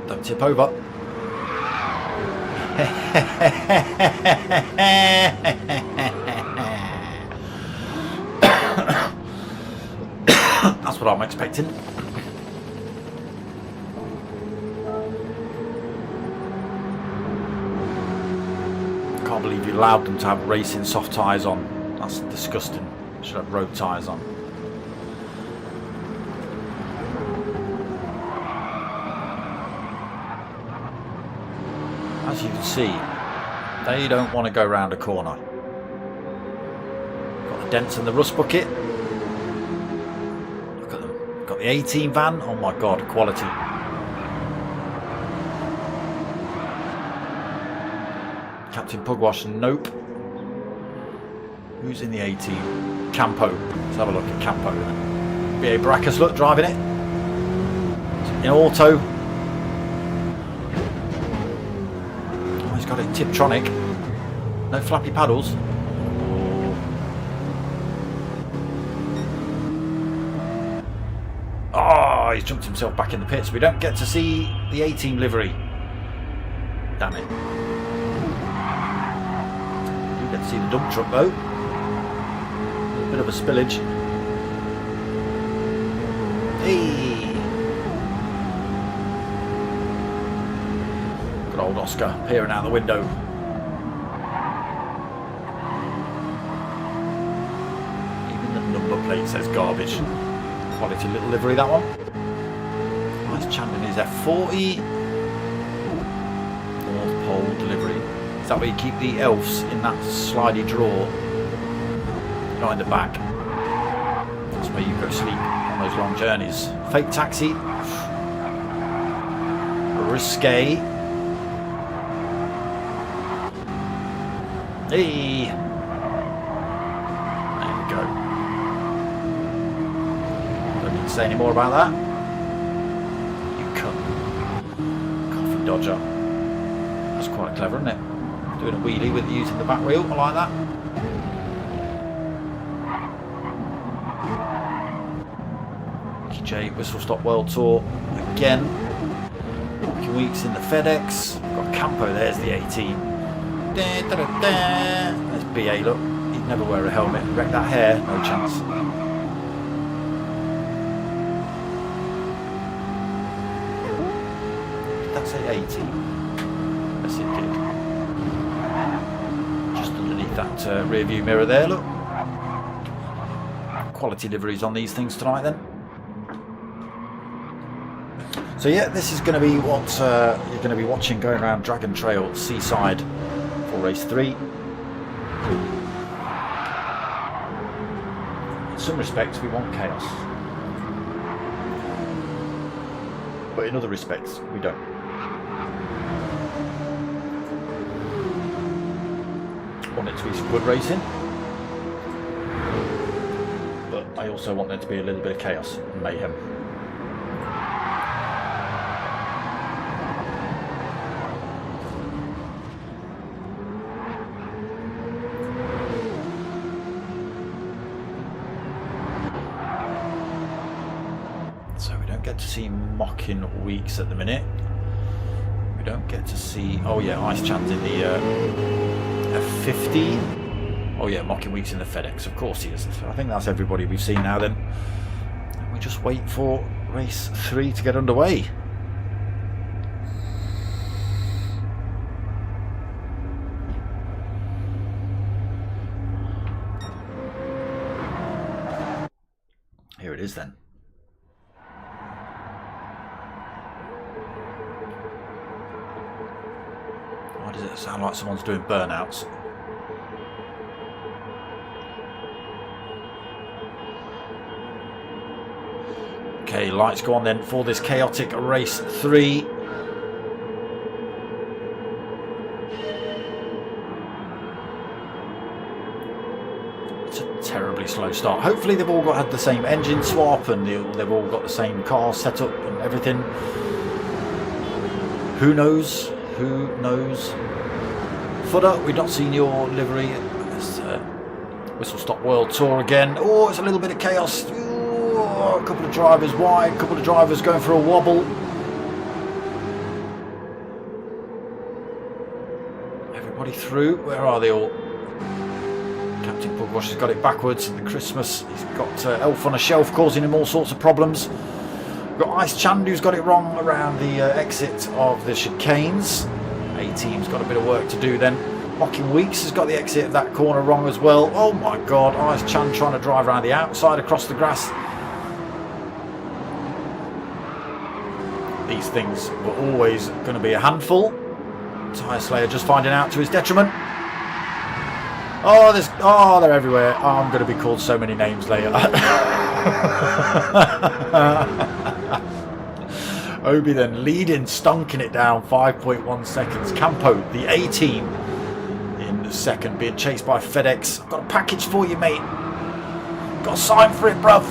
Don't tip over. That's what I'm expecting. Can't believe you allowed them to have racing soft tyres on. That's disgusting. Should have road tyres on. As you can see, they don't want to go round a corner. Got the dents in the rust bucket. Look at them. Got the 18 van. Oh my god, quality. Captain Pugwash, nope. Who's in the 18? Campo. Let's have a look at Campo then. B.A. Brackus, look, driving it. In auto. Got it Tiptronic. No flappy paddles. Oh, he's jumped himself back in the pits. We don't get to see the 18 livery. Damn it. We do get to see the dump truck though. A bit of a spillage. Hey. Old Oscar peering out the window. Even the number plate says garbage. Quality little livery, that one. Nice champ in his F40. North Pole delivery. Is that where you keep the elves, in that slidey drawer? Not in the back. That's where you go sleep on those long journeys. Fake taxi. Risque. Hey! There we go. Don't need to say any more about that. You cunt. Coffee dodger. That's quite clever, isn't it? Doing a wheelie with using the back wheel. I like that. Mickey J, Whistle Stop World Tour. Again. Working weeks in the FedEx. Got Campo, there's the 18. There's BA, look, he'd never wear a helmet. Wreck that hair, no chance. Did that say 80? Yes, it did. Just underneath that rear view mirror there, look. Quality liveries on these things tonight then. So yeah, this is going to be what you're going to be watching going around Dragon Trail Seaside. Race 3. In some respects we want chaos, but in other respects we don't. Want it to be some good racing. But I also want there to be a little bit of chaos and mayhem. So we don't get to see mocking weeks at the minute. We don't get to see... Oh yeah, Ice Chan's in the F50. Oh yeah, mocking weeks in the FedEx. Of course he is. So I think that's everybody we've seen now then. And we just wait for race 3 to get underway. Here it is then. Why does it sound like someone's doing burnouts? Okay, lights go on then for this chaotic race 3. It's a terribly slow start. Hopefully they've all had the same engine swap and they've all got the same car setup and everything. Who knows? Who knows? Footer, we've not seen your livery. It's Whistle Stop World Tour again. Oh, it's a little bit of chaos. Oh, a couple of drivers wide, a couple of drivers going for a wobble. Everybody through. Where are they all? Captain Pugwash has got it backwards. The Christmas, he's got Elf on a Shelf causing him all sorts of problems. We've got Ice Chand who's got it wrong around the exit of the chicanes. A-Team's got a bit of work to do then. Mocking Weeks has got the exit of that corner wrong as well. Oh my god, Ice Chand trying to drive around the outside across the grass. These things were always going to be a handful. Tyre Slayer just finding out to his detriment. Oh, they're everywhere. Oh, I'm going to be called so many names later. Obi then leading, stonking it down, 5.1 seconds. Campo, the A-Team, in second, being chased by FedEx. I've got a package for you, mate. Got a sign for it, bruv.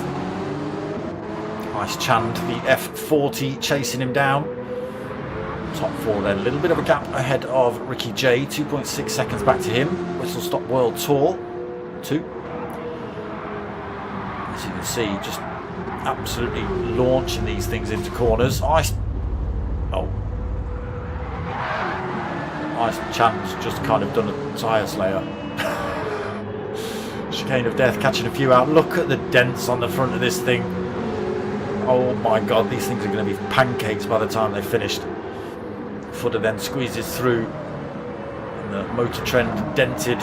Ice Chand, the F40, chasing him down. Top 4 then, a little bit of a gap ahead of Ricky J, 2.6 seconds back to him. Whistle Stop World Tour, 2. As you can see, just absolutely launching these things into corners. Ice Chand's just kind of done a Tyre Slayer. Chicane of Death, catching a few out. Look at the dents on the front of this thing. Oh my god, these things are going to be pancakes by the time they're finished. Footer then squeezes through. And the Motor Trend dented.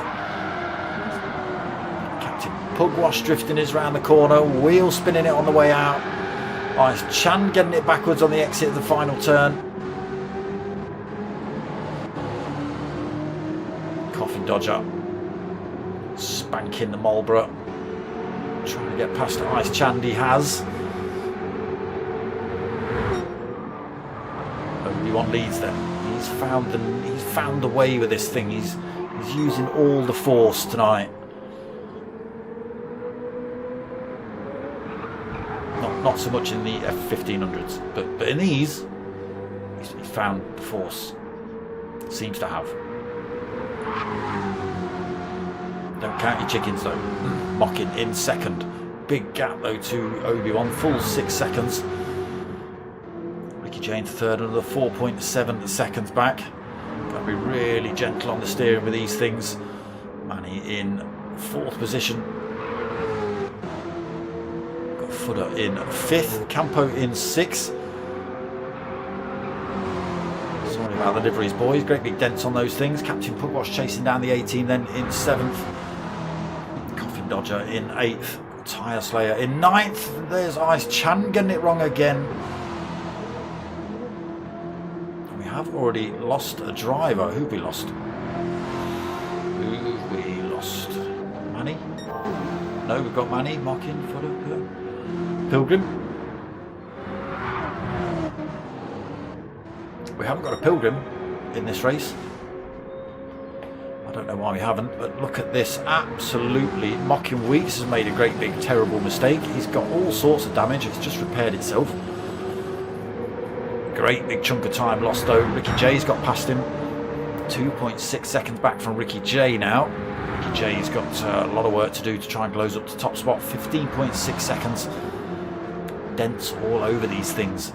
Captain Pugwash drifting his round the corner. Wheel spinning it on the way out. Ice Chand getting it backwards on the exit of the final turn. Coffin Dodger spanking the Marlborough. Trying to get past Ice Chand, he has. Obi-Wan leads them. He's found the way with this thing. He's using all the force tonight. Not so much in the F1500s, but in these, he's found the force. Seems to have. Don't count your chickens though. Mocking in second. Big gap though to Obi-Wan. Full 6 seconds. Ricky Jane third, another 4.7 seconds back. Got to be really gentle on the steering with these things. Manny in 4th position. Got Footer in 5th. Campo in 6th. Sorry about the liveries, boys. Great big dents on those things. Captain Pugwash chasing down the 18 then in 7th. Coffin Dodger in 8th. Tyre Slayer in 9th. There's Ice Chand getting it wrong again. Have already lost a driver. Who we lost? Manny? No, we've got Manny, Mocking, Footer, Pilgrim. We haven't got a Pilgrim in this race. I don't know why we haven't, but look at this. Absolutely mocking Weeks has made a great big terrible mistake. He's got all sorts of damage. It's just repaired itself. Great big chunk of time lost though. Ricky J's got past him. 2.6 seconds back from Ricky J now. Ricky J's got a lot of work to do to try and close up to top spot. 15.6 seconds. Dents all over these things.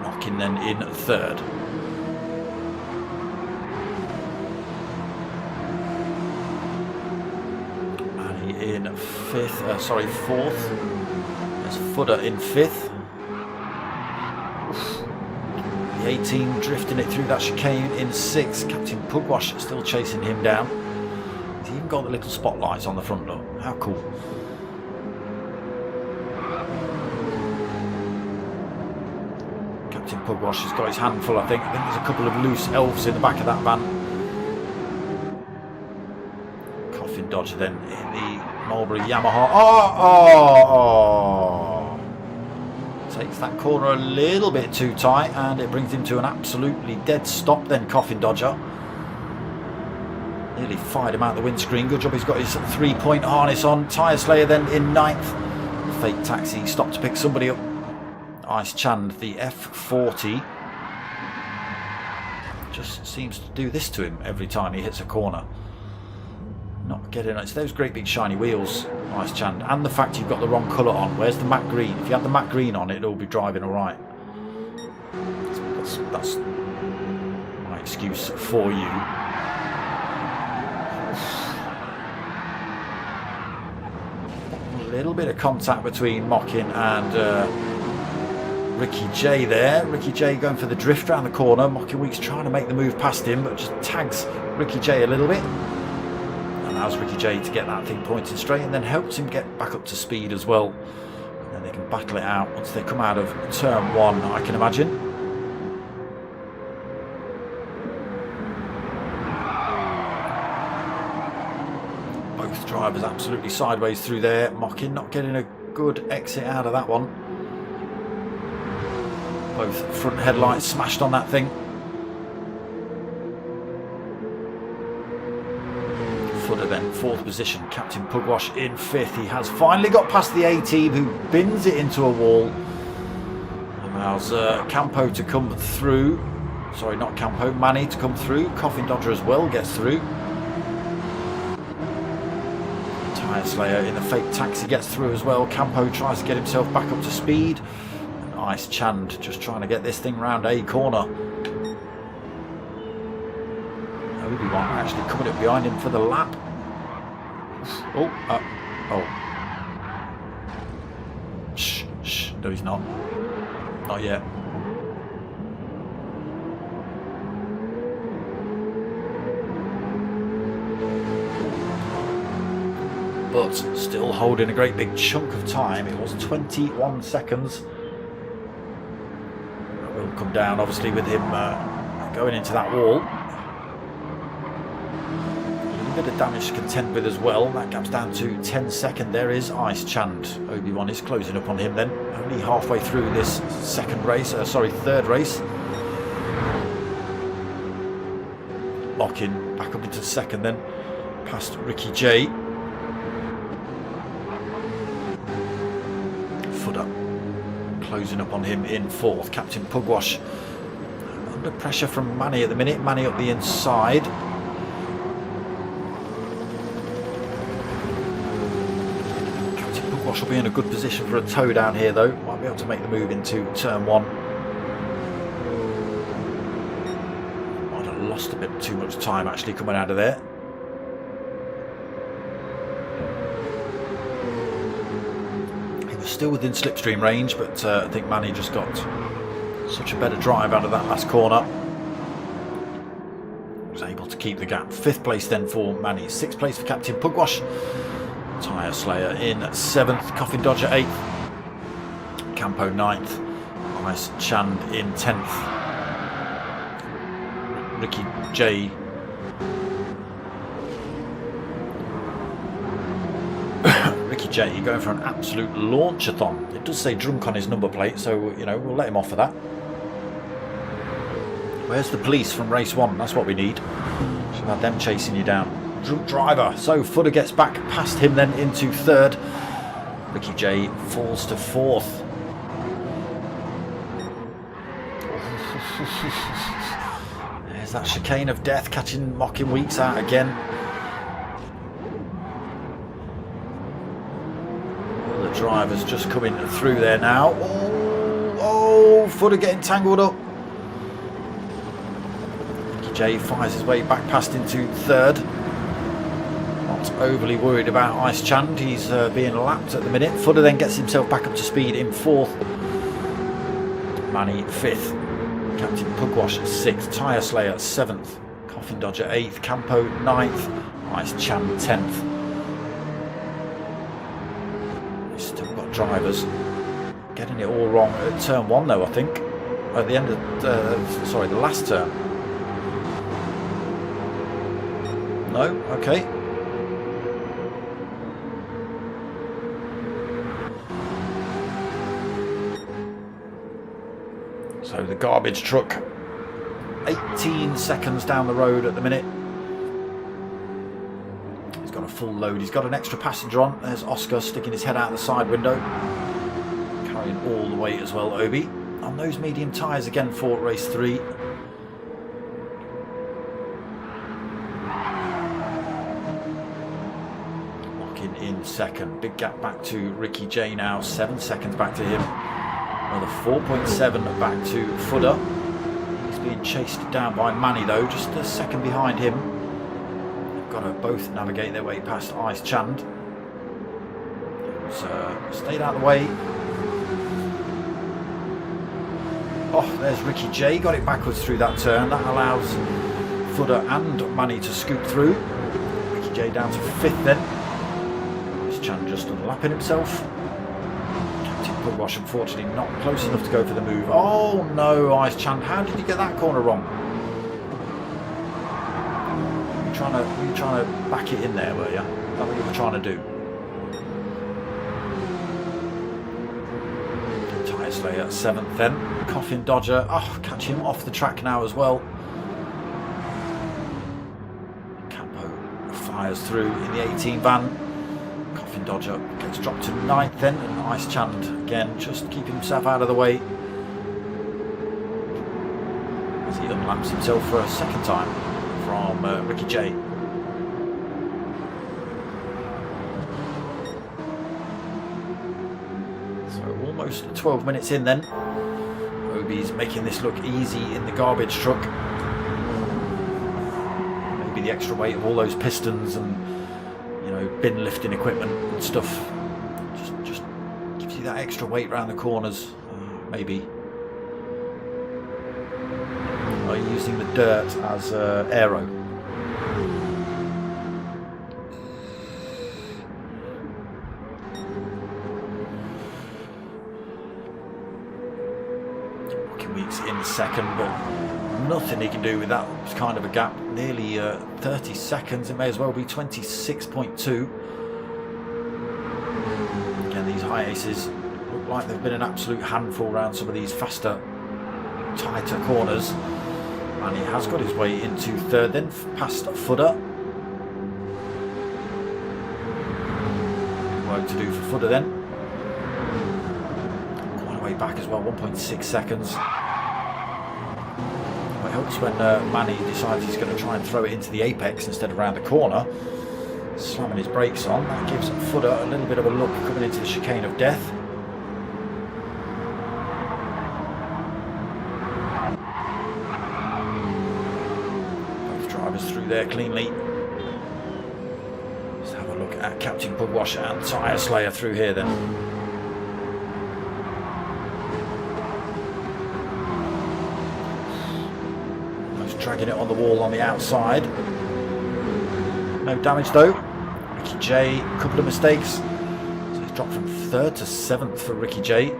Mocking then in third. In fifth, fourth. There's Fudder in fifth. The 18 drifting it through that chicane in sixth. Captain Pugwash still chasing him down. He's even got the little spotlights on the front door. How cool. Captain Pugwash has got his handful, I think. I think there's a couple of loose elves in the back of that van. Coffin Dodger then in the Mulberry Yamaha. Oh! Takes that corner a little bit too tight and it brings him to an absolutely dead stop then, Coffin Dodger. Nearly fired him out the windscreen. Good job he's got his 3-point harness on. Tyre Slayer then in ninth. Fake Taxi stopped to pick somebody up. Ice Chand, the F40. Just seems to do this to him every time he hits a corner. Not getting it. It's those great big shiny wheels, Ice Chand, and the fact you've got the wrong colour on. Where's the matte green? If you had the matte green on, it'll be driving alright. That's my excuse for you. A little bit of contact between Mockin and Ricky J there. Ricky J going for the drift around the corner. Mockin Weeks trying to make the move past him, but just tags Ricky J a little bit. Allows Ricky J to get that thing pointed straight and then helps him get back up to speed as well. And then they can battle it out once they come out of turn one, I can imagine. Both drivers absolutely sideways through there. Mockin not getting a good exit out of that one. Both front headlights smashed on that thing. Fudder then fourth position. Captain Pugwash in fifth. He has finally got past the A-team who bins it into a wall. Allows Campo to come through. Sorry, not Campo, Manny to come through. Coffin Dodger as well gets through. Tyre Slayer in the Fake Taxi gets through as well. Campo tries to get himself back up to speed. And Ice Chand just trying to get this thing round a corner. Obi-Wan actually coming up behind him for the lap. Oh. Shh. No, he's not. Not yet. But still holding a great big chunk of time. It was 21 seconds. That will come down, obviously, with him going into that wall. Bit of damage to contend with as well. That gap's down to 10 seconds. There is Ice Chand. Obi-Wan is closing up on him then. Only halfway through this third race. Mockin back up into second then. Past Ricky J. Fudder closing up on him in fourth. Captain Pugwash under pressure from Manny at the minute. Manny up the inside. Will be in a good position for a tow down here though. Might be able to make the move into turn one. Might have lost a bit too much time actually coming out of there. He was still within slipstream range, but I think Manny just got such a better drive out of that last corner. Was able to keep the gap. Fifth place then for Manny. Sixth place for Captain Pugwash. Tyre Slayer in 7th, Coffin Dodger 8th, Campo 9th, Ice Chand in 10th, Ricky J going for an absolute launch-a-thon. It does say drunk on his number plate, so you know we'll let him off for that. Where's the police from race 1? That's what we need. Should have them chasing you down. Driver. So Footer gets back past him then into 3rd. Ricky J falls to 4th. There's that chicane of death catching Mocking Weeks out again. The driver's just coming through there now. Oh, Footer getting tangled up. Ricky J fires his way back past into 3rd. Not overly worried about Ice Chand. He's being lapped at the minute. Footer then gets himself back up to speed in 4th. Manny 5th. Captain Pugwash 6th. Tyre Slayer 7th. Coffin Dodger 8th. Campo 9th. Ice Chand 10th. We've still got drivers getting it all wrong at turn 1 though, I think. At the end of the last turn. No? Okay. So the garbage truck, 18 seconds down the road at the minute. He's got a full load. He's got an extra passenger on. There's Oscar sticking his head out the side window. Carrying all the weight as well, Obi. On those medium tyres again for race 3. Locking in 2nd. Big gap back to Ricky J now. 7 seconds back to him. Another 4.7 back to Footer. He's being chased down by Manny though, just a second behind him. They've got to both navigate their way past Ice Chand. So stayed out of the way. Oh, there's Ricky J. Got it backwards through that turn. That allows Footer and Manny to scoop through. Ricky J down to 5th then. Ice Chand just unlapping himself. Pugwash unfortunately not close enough to go for the move. Oh no, Ice Chand, how did you get that corner wrong? You were trying to back it in there, were you? That's what you were trying to do. Tyre Slayer 7th then. Coffin Dodger, oh, catch him off the track now as well. Campo fires through in the 18 van. Coffin Dodger gets dropped to 9th then, and Ice Chand again just keeping himself out of the way as he unlaps himself for a 2nd time from Ricky J. So almost 12 minutes in then. Obi's making this look easy in the garbage truck. Maybe the extra weight of all those pistons and bin lifting equipment and stuff just gives you that extra weight around the corners. Maybe using the dirt as aero. Mocking Weeks in 2nd, but nothing he can do with that kind of a gap. Nearly 30 seconds. It may as well be 26.2. Again, these high aces look like they've been an absolute handful around some of these faster, tighter corners. And he has got his way into 3rd then, past Footer. Work to do for Footer then. Quite a way back as well, 1.6 seconds. It helps when Manny decides he's going to try and throw it into the apex instead of around the corner. Slamming his brakes on. That gives Footer a little bit of a look coming into the chicane of death. Both drivers through there cleanly. Let's have a look at Captain Pugwash and Tyre Slayer through here then. Dragging it on the wall on the outside. No damage though. Ricky J, a couple of mistakes. So he's dropped from 3rd to 7th for Ricky J.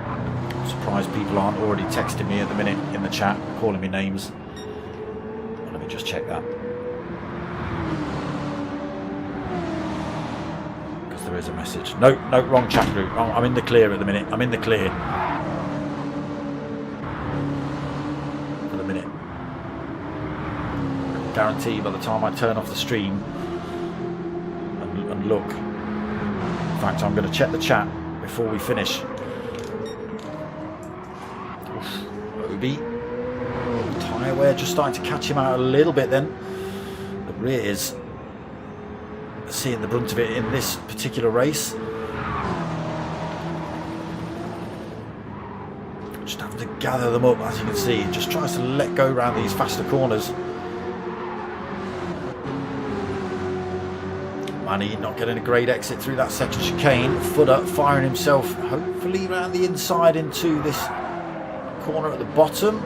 I'm surprised people aren't already texting me at the minute in the chat, calling me names. Well, let me just check that. Because there is a message. No, wrong chat group. I'm in the clear at the minute. I'm in the clear. guarantee by the time I turn off the stream and look. In fact, I'm going to check the chat before we finish. Obi. Tyre wear just starting to catch him out a little bit then. The rears seeing the brunt of it in this particular race. Just having to gather them up, as you can see. Just tries to let go around these faster corners. Manny not getting a great exit through that second chicane. Footer firing himself hopefully around the inside into this corner at the bottom.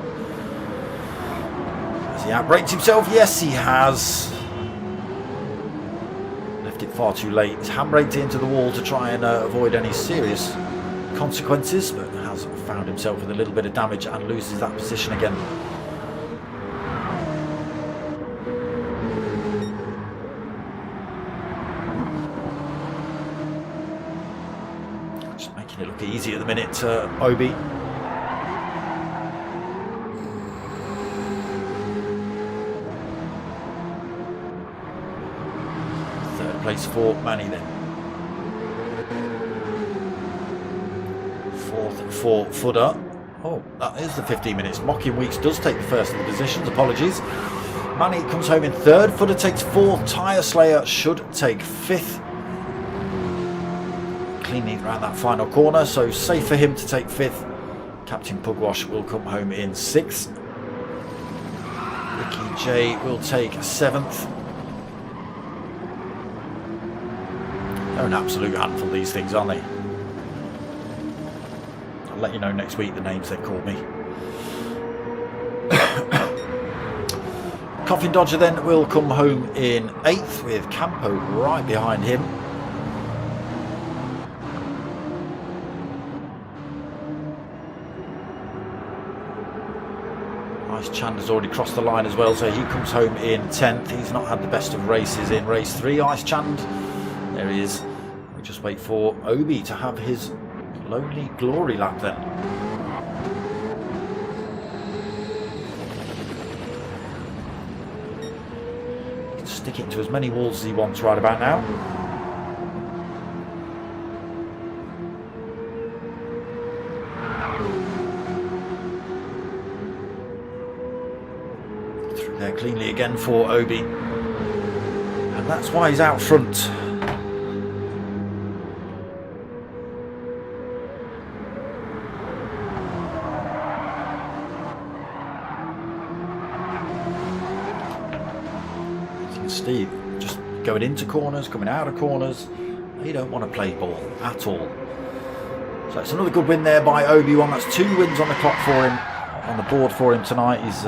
Has he outbraked himself? Yes, he has. Left it far too late. He's handbraked it into the wall to try and avoid any serious consequences, but has found himself with a little bit of damage and loses that position again. Just making it look easy at the minute, Obi. Third place for Manny then. For Footer. Oh, that is the 15 minutes. Mocking Weeks does take the first of the positions. Apologies. Manny comes home in third. Footer takes fourth. Tyre Slayer should take fifth. Cleanly around that final corner, so safe for him to take fifth. Captain Pugwash will come home in sixth. Ricky J will take seventh. They're an absolute handful, these things, aren't they? I'll let you know next week the names they call me. Coffin Dodger then will come home in 8th with Campo right behind him. Ice Chand has already crossed the line as well, so he comes home in 10th. He's not had the best of races in race 3, Ice Chand. There he is. We just wait for Obi to have his lonely glory lap then. He can stick it into as many walls as he wants right about now. Through there cleanly again for Obi. And that's why he's out front. Steve just going into corners, coming out of corners. They don't want to play ball at all. So it's another good win there by Obi-Wan. That's 2 wins on the clock for him, on the board for him tonight. He's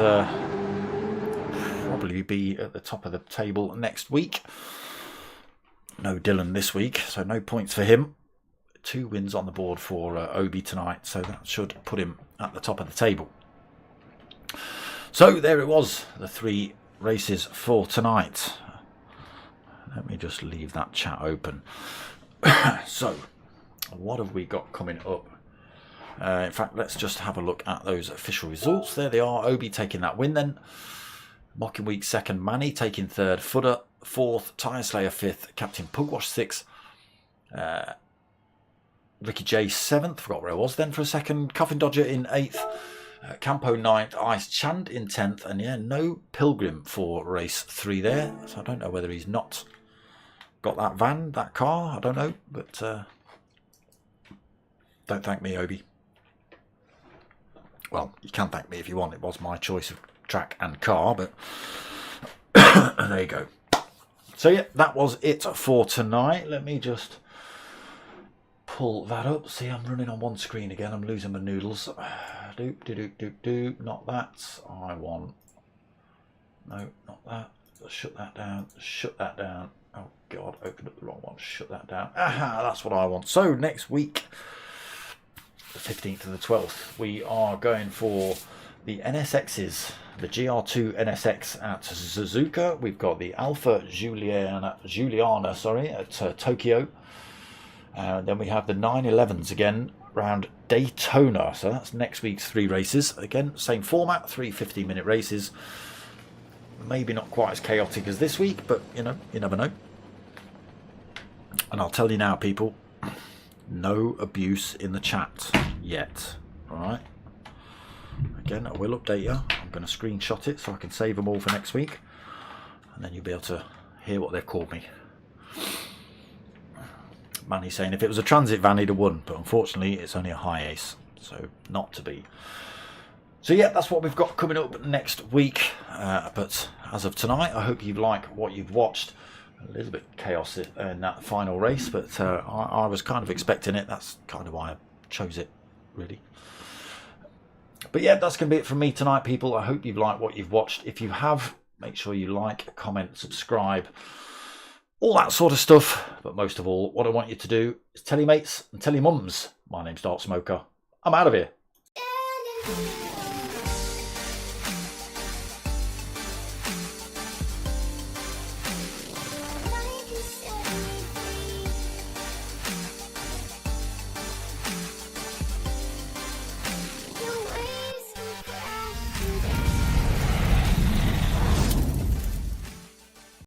probably be at the top of the table next week. No Dylan this week, so no points for him. 2 wins on the board for Obi tonight, so that should put him at the top of the table. So there it was, the 3 races for tonight. Let me just leave that chat open. So what have we got coming up? In fact, let's just have a look at those official results. There they are. Obi taking that win then. Mocking Week 2nd, Manny taking 3rd, Footer 4th, Tyre Slayer 5th, Captain Pugwash 6th, Ricky J 7th, forgot where I was then for a second, Coffin Dodger in 8th, Campo 9th, Ice Chand in 10th, and yeah, no Pilgrim for race 3 there, so I don't know whether he's not got that van, that car, I don't know, but don't thank me, Obi. Well, you can thank me if you want, it was my choice of track and car, but there you go. So yeah, that was it for tonight. Let me just pull that up. See, I'm running on one screen again. I'm losing my noodles. Not that. I want. No, not that. Shut that down. Shut that down. Oh God, opened up the wrong one. Shut that down. Aha, that's what I want. So next week, the 15th and the 12th, we are going for the NSXs. The GR2 NSX at Suzuka. We've got the Alpha Giuliana at Tokyo. Then we have the 911s again around Daytona. So that's next week's 3 races. Again, same format, 3 15-minute races. Maybe not quite as chaotic as this week, but you know, you never know. And I'll tell you now, people, no abuse in the chat yet. All right. Again, I will update you. I'm going to screenshot it so I can save them all for next week, and then you'll be able to hear what they've called me. Manny's saying if it was a transit van, he'd have won, but unfortunately, it's only a high ace, so not to be. So yeah, that's what we've got coming up next week. But as of tonight, I hope you like what you've watched. A little bit chaos in that final race, but I was kind of expecting it. That's kind of why I chose it, really. But yeah, that's going to be it from me tonight, people. I hope you've liked what you've watched. If you have, make sure you like, comment, subscribe, all that sort of stuff. But most of all, what I want you to do is tell your mates and tell your mums. My name's Dark Smoker. I'm out of here.